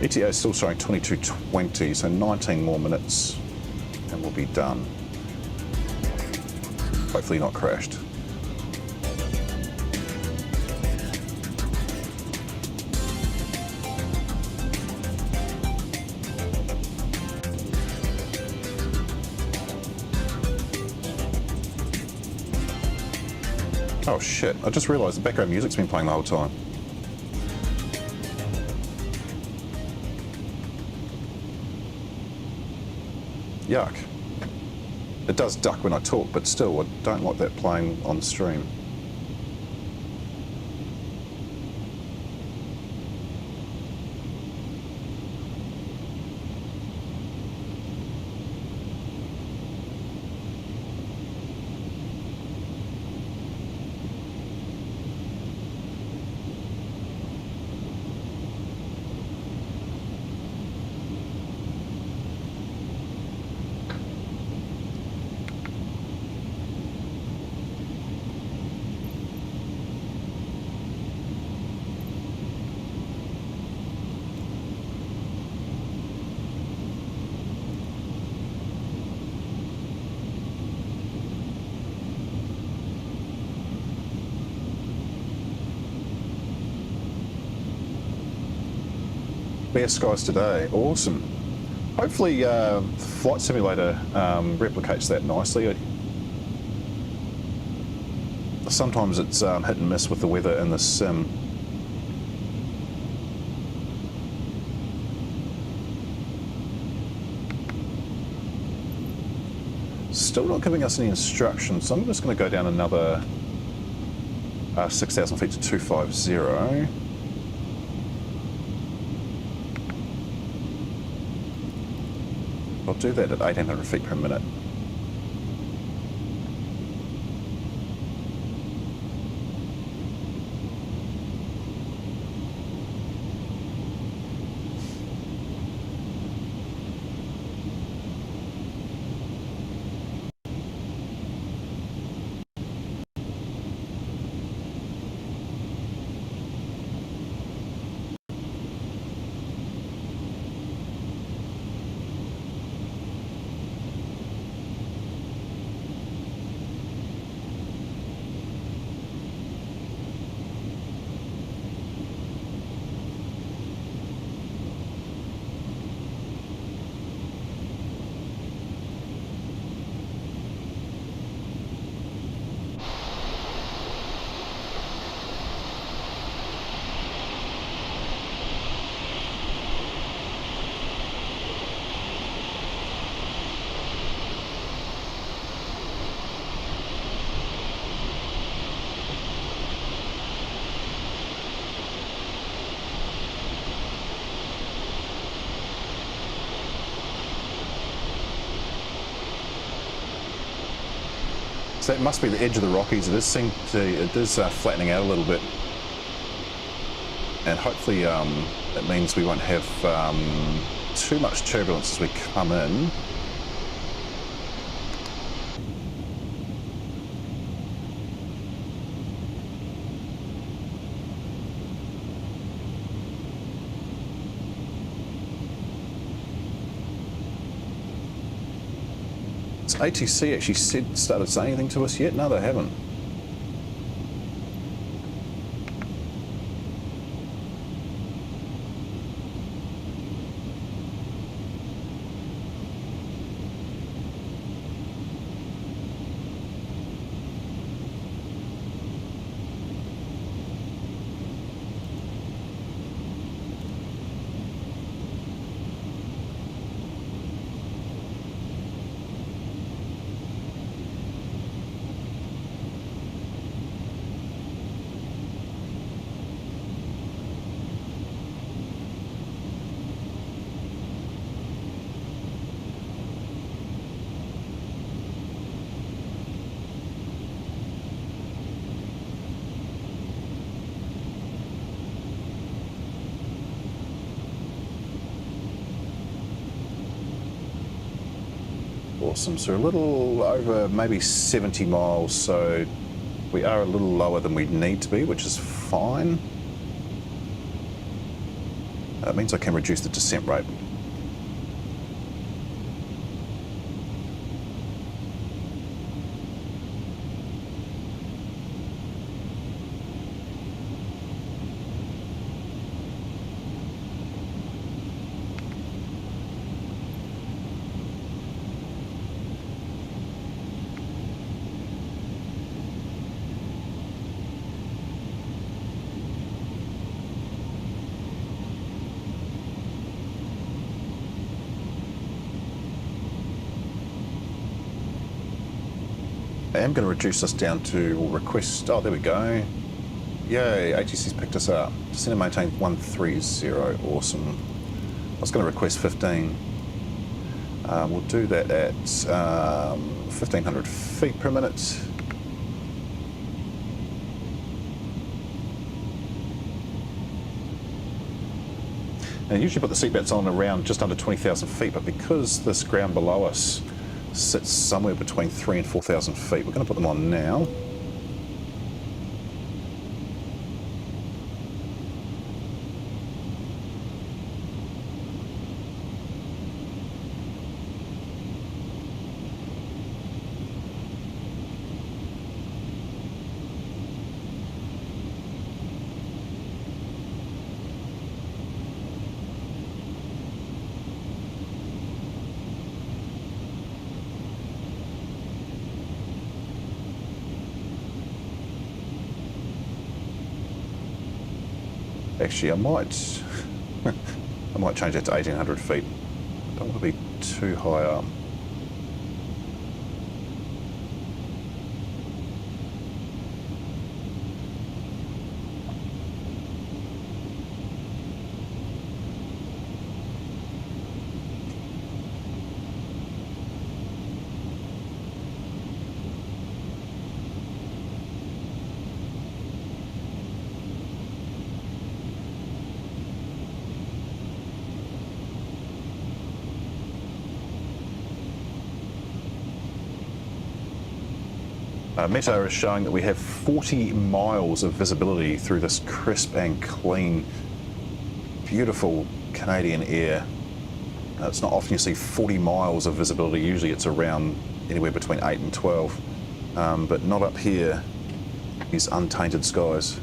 ETA is still showing 22:20, so 19 more minutes and we'll be done. Hopefully not crashed. Oh shit, I just realised the background music's been playing the whole time. Yuck. It does duck when I talk, but still, I don't like that playing on the stream. Best skies today, awesome. Hopefully Flight Simulator replicates that nicely. Sometimes it's hit and miss with the weather in the sim. Still not giving us any instructions, so I'm just going to go down another 6,000 feet to 250. I'll do that at 1,800 feet per minute. So that must be the edge of the Rockies. It is flattening out a little bit, and hopefully it means we won't have too much turbulence as we come in. ATC actually started saying anything to us yet? No, they haven't. Awesome, so a little over maybe 70 miles, so we are a little lower than we need to be, which is fine. That means I can reduce the descent rate. I am going to reduce this down to, or request, oh there we go. Yay, ATC's picked us up. Descend and maintain 130, awesome. I was going to request 15. We'll do that at 1,500 feet per minute. And I usually put the seatbelts on around just under 20,000 feet, but because this ground below us sits somewhere between 3,000 and 4,000 feet, we're going to put them on now. Actually, I might change that to 1,800 feet. I don't want to be too high up. Metar is showing that we have 40 miles of visibility through this crisp and clean, beautiful Canadian air. It's not often you see 40 miles of visibility. Usually it's around anywhere between 8 and 12, but not up here, these untainted skies.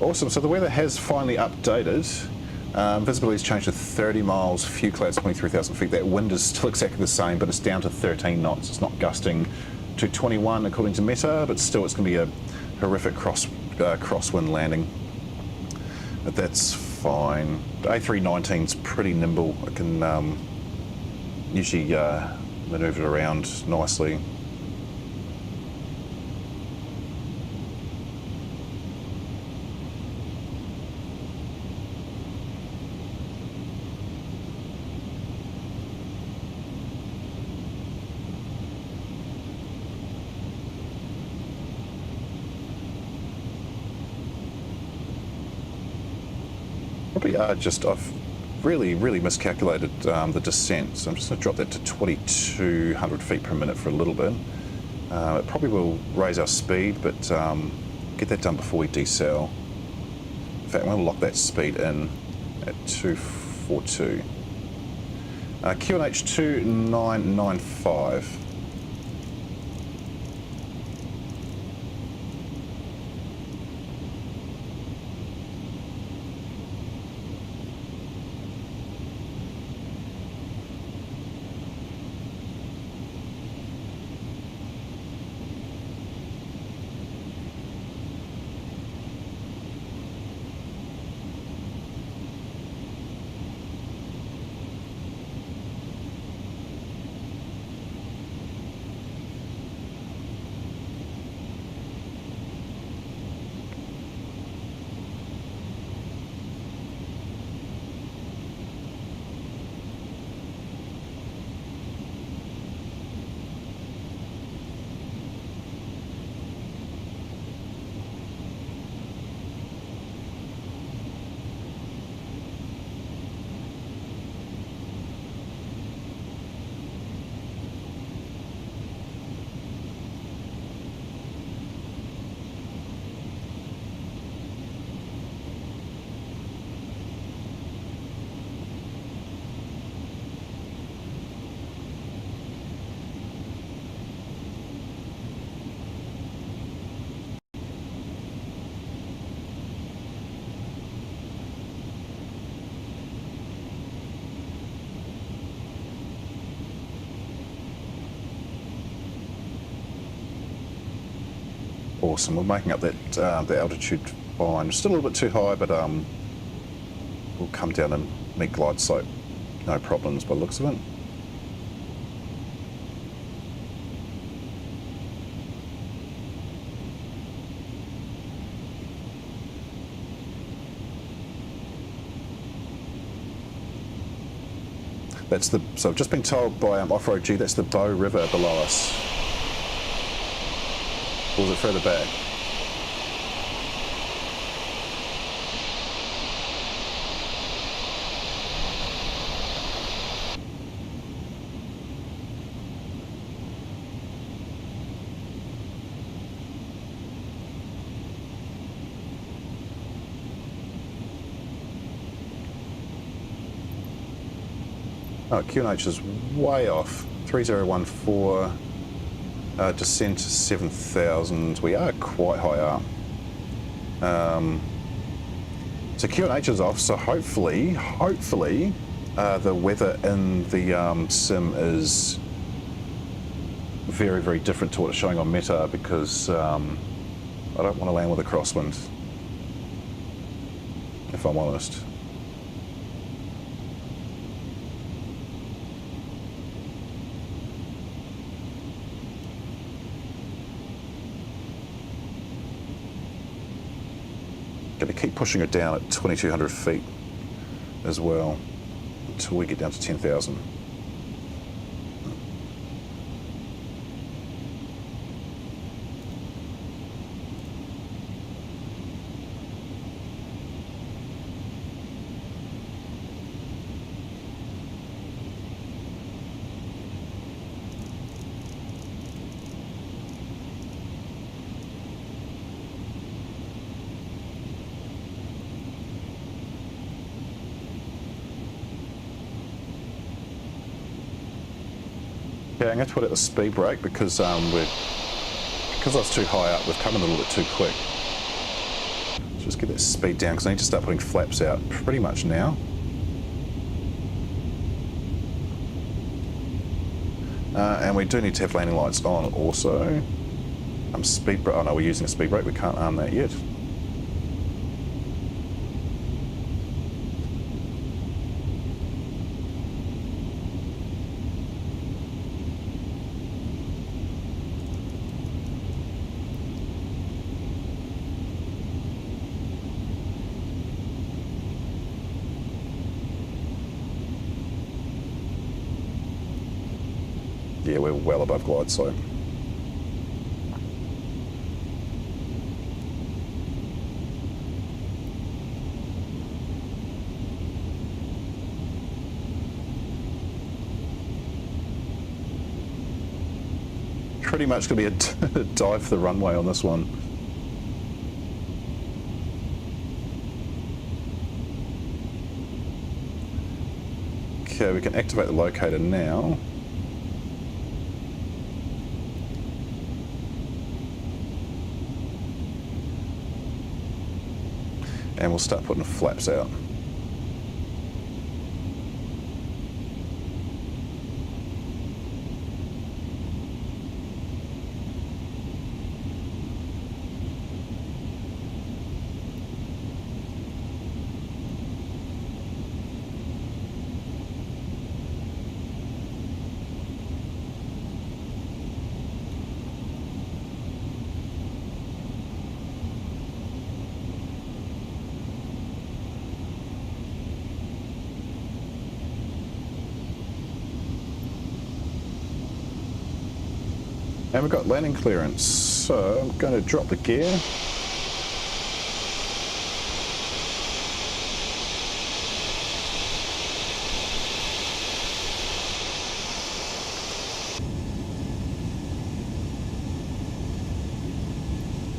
Awesome, so the weather has finally updated. Visibility's changed to 30 miles, few clouds, 23,000 feet. That wind is still exactly the same, but it's down to 13 knots. It's not gusting to 21 according to Metar, but still it's going to be a horrific crosswind landing. But that's fine. The A319's pretty nimble. It can usually manoeuvre it around nicely. I've really miscalculated the descent, so I'm just going to drop that to 2,200 feet per minute for a little bit. It probably will raise our speed, but get that done before we decel. In fact, I'm going to lock that speed in at 242. QNH 2995. Awesome, we're making up that the altitude fine. Still a little bit too high, but we'll come down and meet glide slope. No problems by the looks of it. So I've just been told by Off-Road G that's the Bow River below us. Or was it further back? Oh, QNH is way off. 3014. Descent to 7,000. We are quite high up. So QNH is off. So hopefully, the weather in the sim is very, very different to what it's showing on Meta, because I don't want to land with a crosswind, if I'm honest. Going to keep pushing it down at 2,200 feet as well until we get down to 10,000. Okay, I'm going to put out the speed brake because I was too high up, we've come in a little bit too quick. So just get that speed down because I need to start putting flaps out pretty much now. And we do need to have landing lights on also. Speed brake, oh no, we're using a speed brake, we can't arm that yet. Yeah, we're well above glide slope. pretty much going to be a dive for the runway on this one. Okay, we can activate the locator now. And we'll start putting the flaps out. And we've got landing clearance, so I'm going to drop the gear.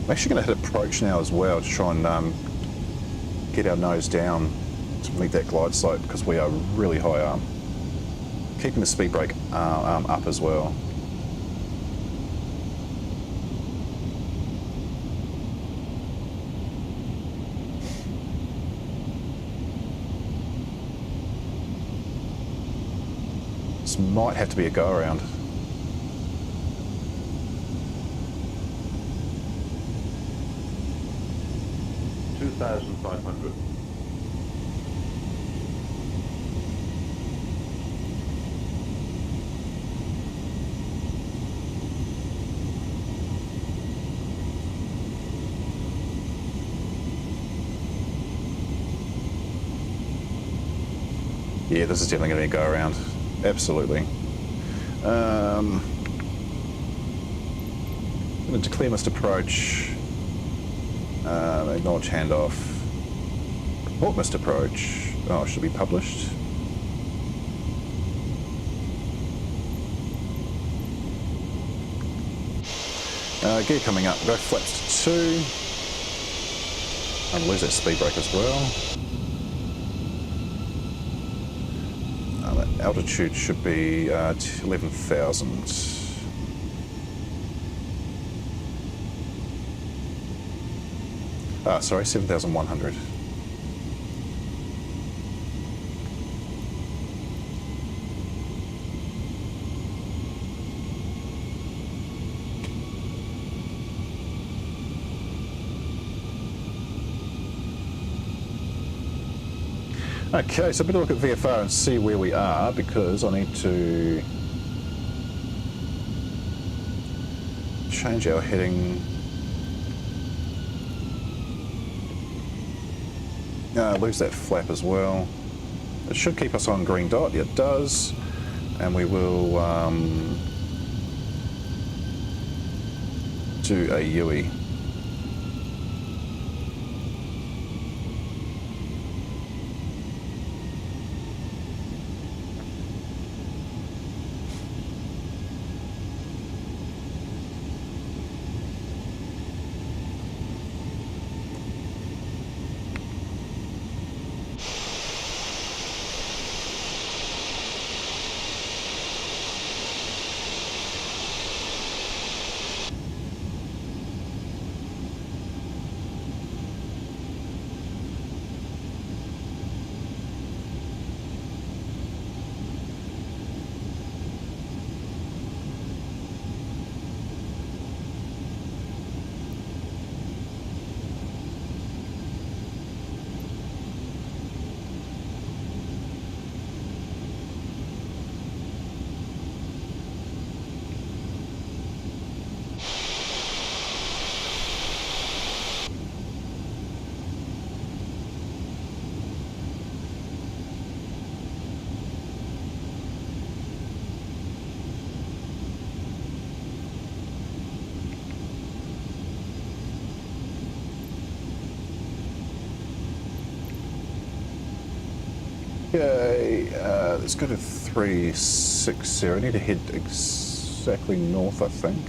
I'm actually going to hit approach now as well to try and get our nose down to meet that glide slope because we are really high up. Keeping the speed brake arm up as well. Might have to be a go around. $2,500. Yeah, this is definitely going to be a go around. Absolutely. I'm going to declare missed approach. Acknowledge handoff. Report missed approach. Oh, should be published. Gear coming up. Go flaps to 2. I'll lose that speed brake as well. Altitude should be 11,000. Sorry, 7,100. Okay, so I better look at VFR and see where we are because I need to change our heading. Lose that flap as well. It should keep us on green dot. Yeah, it does. And we will do a UE. Okay, let's go to 360. I need to head exactly north, I think.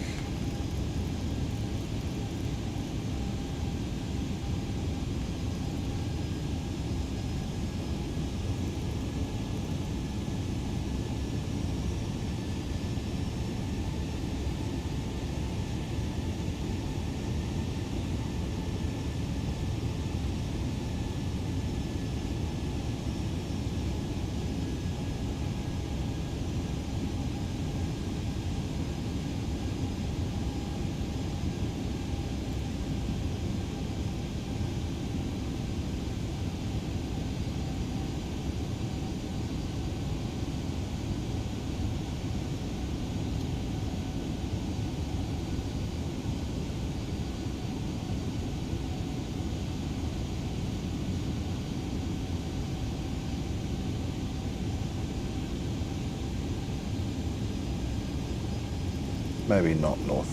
Maybe not north.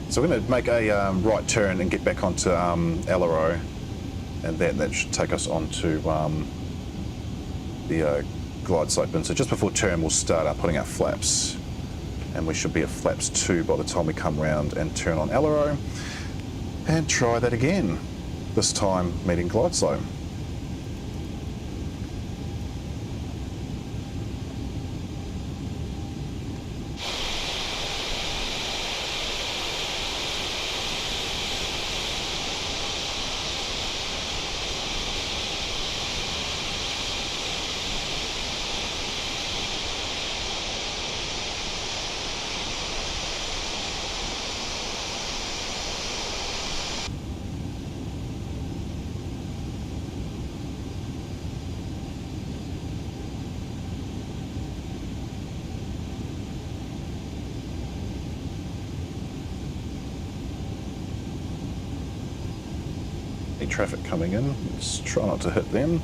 So we're going to make a right turn and get back onto LRO, and that should take us onto the glide slope bin. So just before turn we'll start putting out flaps, and we should be at flaps 2 by the time we come round and turn on LRO and try that again, this time meeting glide slope. Traffic coming in, let's try not to hit them.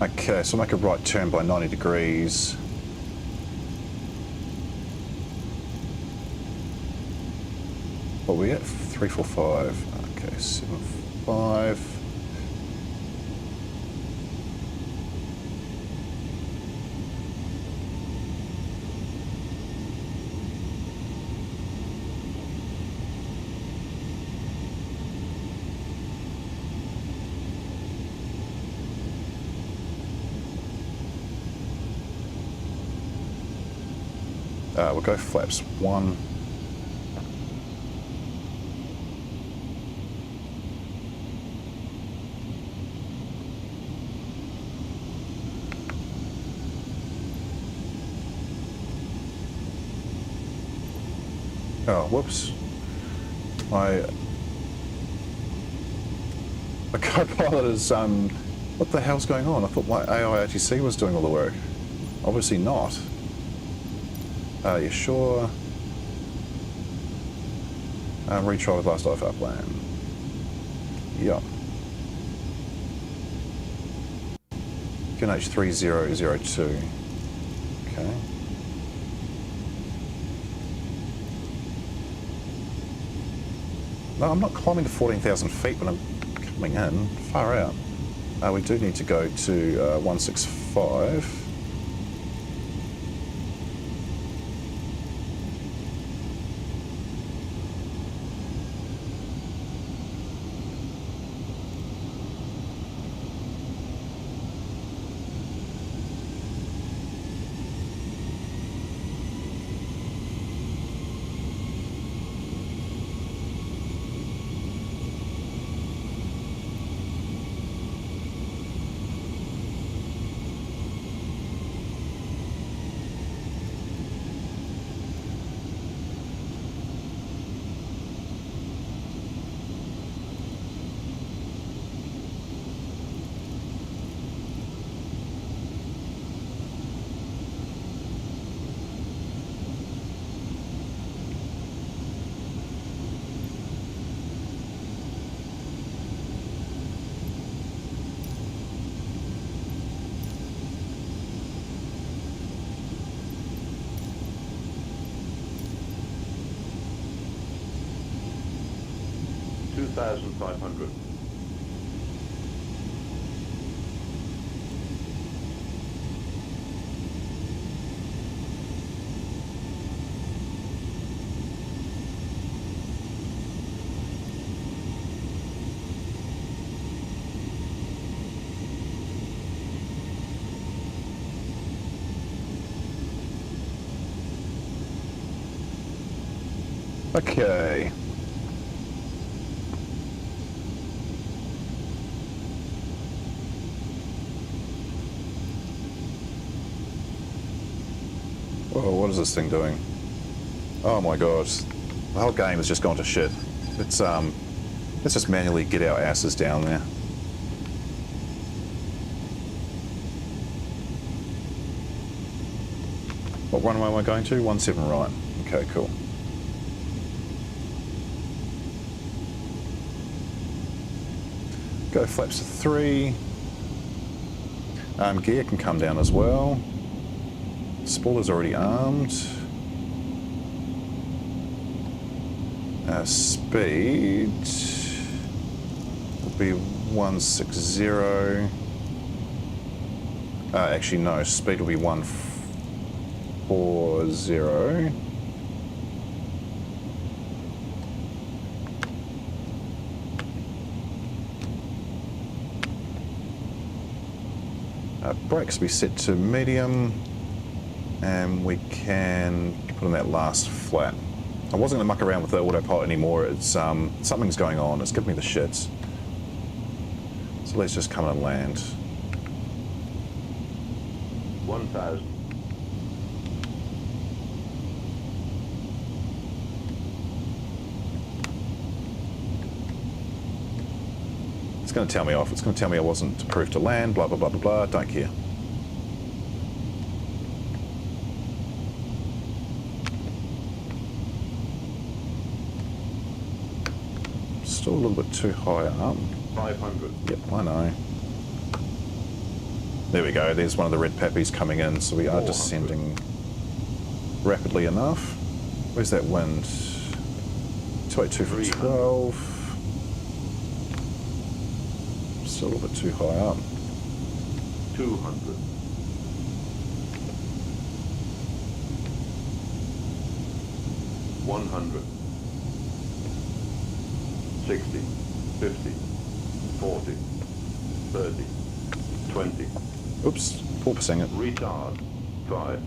Okay, so make a right turn by 90 degrees. What are we at? 345. Okay, 75. We'll go flaps 1. Oh, whoops. The co-pilot is, what the hell's going on? I thought my AI ATC was doing all the work. Obviously not. Are you sure? Retry with last IFR plan. Yeah. QNH 3002. Okay. No, I'm not climbing to 14,000 feet when I'm coming in. Far out. We do need to go to 165. $2,500. Okay. Whoa, what is this thing doing? Oh my god. The whole game has just gone to shit. Let's just manually get our asses down there. What runway am I going to? 17 right. Okay, cool. Go flaps to 3. Gear can come down as well. Spoiler's already armed. Speed will be 160. Actually, no. Speed will be 140. Brakes will be set to medium. And we can put on that last flat. I wasn't going to muck around with the autopilot anymore. It's something's going on. It's giving me the shits. So let's just come and land. 1,000. It's going to tell me off. It's going to tell me I wasn't approved to land. Blah blah blah blah blah. Don't care. Still a little bit too high up. 500. Yep, I know. There we go. There's one of the red pappies coming in, so we are descending rapidly enough. Where's that wind? 282 for 12. Still a little bit too high up. 200. 100. 60, 50, 40, 30, 20. Oops, porpoising it. Retard. 5.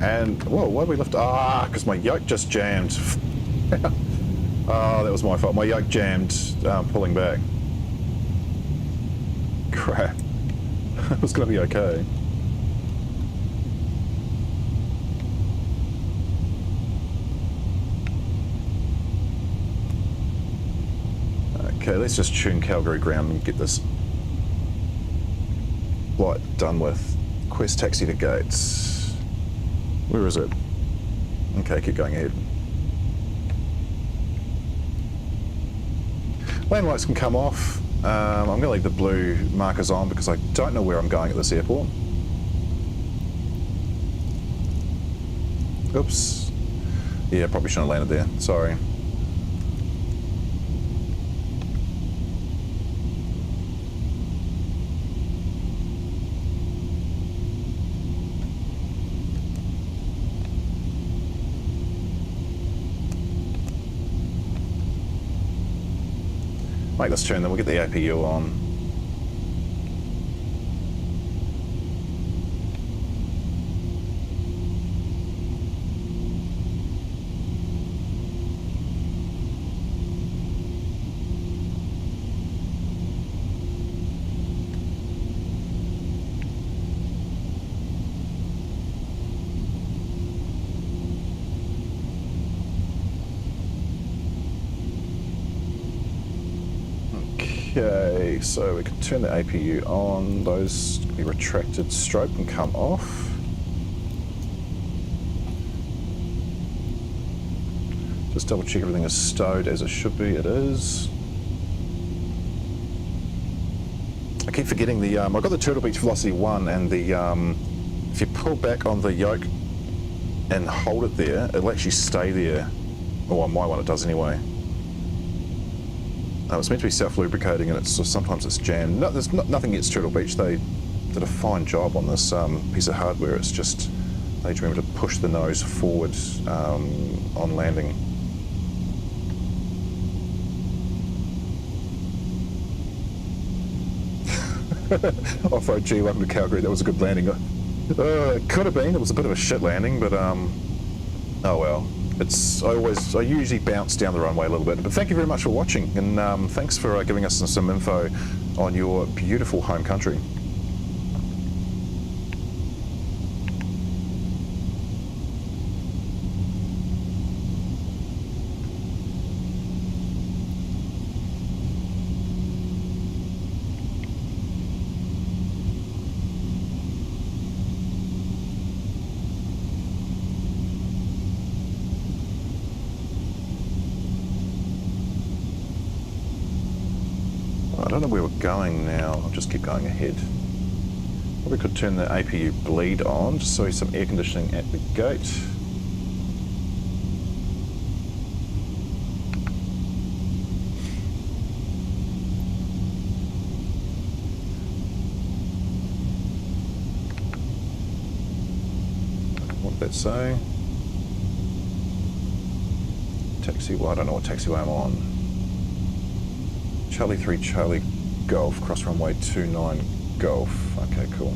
And, whoa, why did we lift? Because my yoke just jammed. Oh, that was my fault. My yoke jammed, pulling back. Crap. It was going to be okay. Okay, let's just tune Calgary ground and get this flight done with. Quest taxi to gates. Where is it? Okay, keep going ahead. Lane lights can come off. I'm going to leave the blue markers on because I don't know where I'm going at this airport. Oops. Yeah, probably shouldn't have landed there. Sorry. Make this turn, then we'll get the APU on. Okay, so we can turn the APU on, those can be retracted, strobe can come off. Just double check everything is stowed as it should be, it is. I keep forgetting the, I've got the Turtlebeach Velocity 1 and the, if you pull back on the yoke and hold it there, it'll actually stay there. Or on my one it does anyway. It's meant to be self-lubricating and it's sometimes it's jammed. No, there's nothing against Turtlebeach. They did a fine job on this piece of hardware. It's just they need to remember to push the nose forward on landing. Off-road G, welcome to Calgary. That was a good landing. It could have been. It was a bit of a shit landing, but oh well. I usually bounce down the runway a little bit, but thank you very much for watching, and thanks for giving us some info on your beautiful home country. I don't know where we're going now. I'll just keep going ahead. Probably could turn the APU bleed on, just so some air conditioning at the gate. What did that say? Taxiway, I don't know what taxiway I'm on. Charlie 3 Charlie Golf, cross runway 29 Golf. Okay, cool.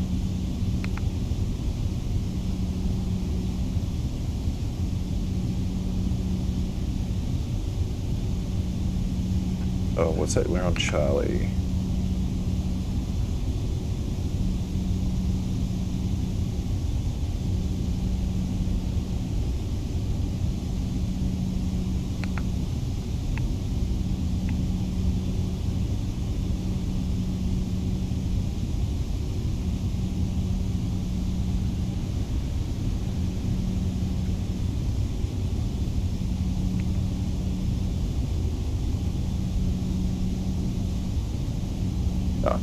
Oh, what's that? We're on Charlie.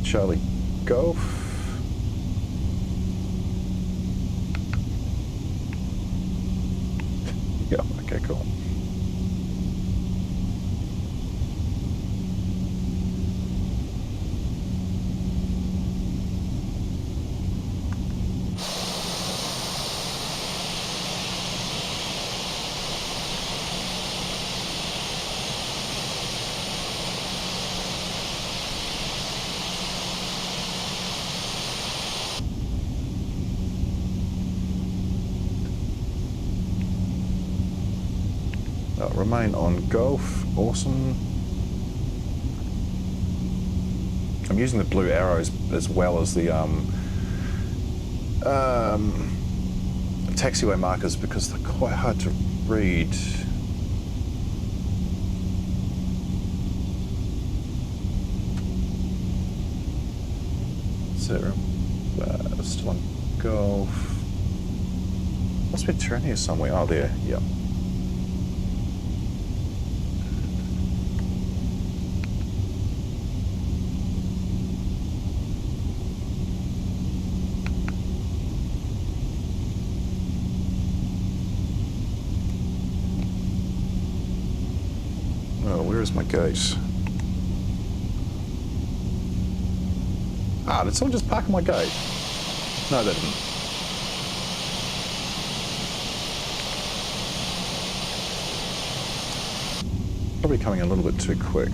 Charlie Golf. Yeah, okay, cool. Remain on Golf, awesome. I'm using the blue arrows as well as the taxiway markers because they're quite hard to read. So, still on Golf. Must be a turn here somewhere. Oh, there, yep. where is my gate? Ah, did someone just park on my gate? No, they didn't. Probably coming in a little bit too quick.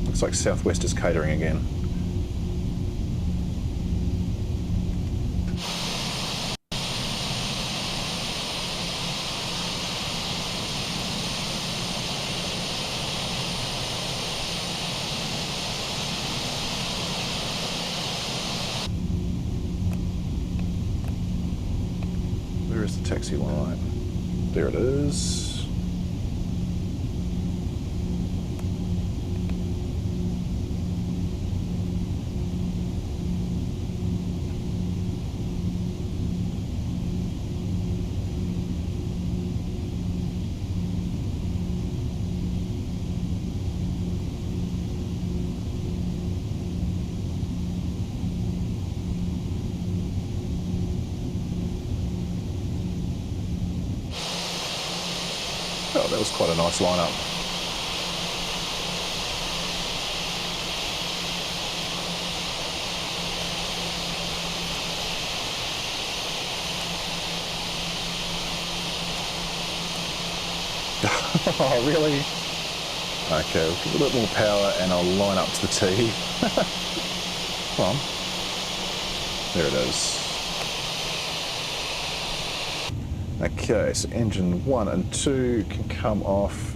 Looks like Southwest is catering again. Where is the taxi light? There it is. Oh, that was quite a nice lineup. Oh, really? Okay, we'll give a little more power and I'll line up to the T. Come on. There it is. Okay, so engine 1 and 2 can come off.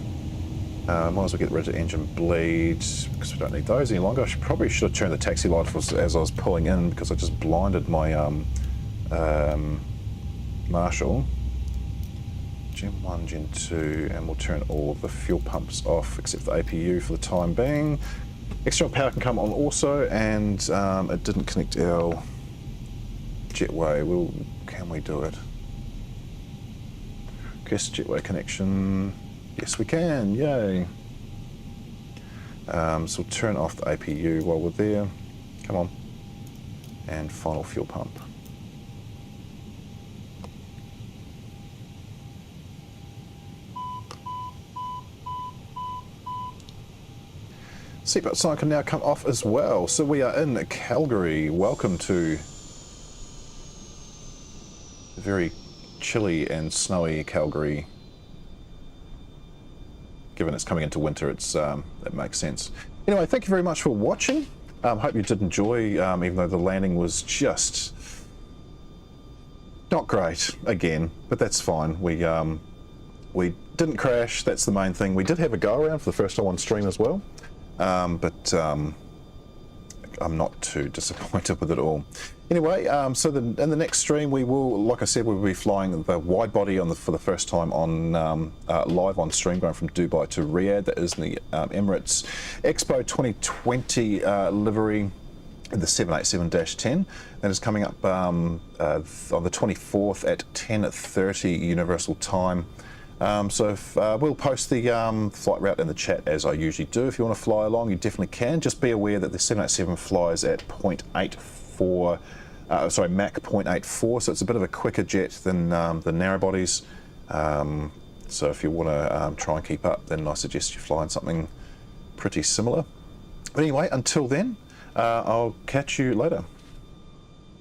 Might as well get rid of engine bleed because we don't need those any longer. Probably should have turned the taxi light off as I was pulling in because I just blinded my Marshall. Gen 1, Gen 2, and we'll turn all of the fuel pumps off except for the APU for the time being. External power can come on also, and it didn't connect our jetway. Can we do it? Request jetway connection. Yes, we can. Yay. So we'll turn off the APU while we're there. Come on. And final fuel pump. Seatbelt sign can now come off as well. So we are in Calgary. Welcome to the very chilly and snowy Calgary. Given it's coming into winter, it makes sense. Anyway, thank you very much for watching. Hope you did enjoy, even though the landing was just not great again, but that's fine. We didn't crash. That's the main thing. We did have a go around for the first time on stream as well. But I'm not too disappointed with it all. Anyway, so in the next stream we will, like I said, we'll be flying the wide body for the first time on live on stream, going from Dubai to Riyadh. That is the Emirates Expo 2020 livery, the 787-10. That is coming up on the 24th at 10:30 Universal Time. So we'll post the flight route in the chat as I usually do. If you want to fly along, you definitely can. Just be aware that the 787 flies at Mach 0.84, so it's a bit of a quicker jet than the narrow bodies. So if you want to try and keep up, then I suggest you fly in something pretty similar. But anyway, until then, I'll catch you later.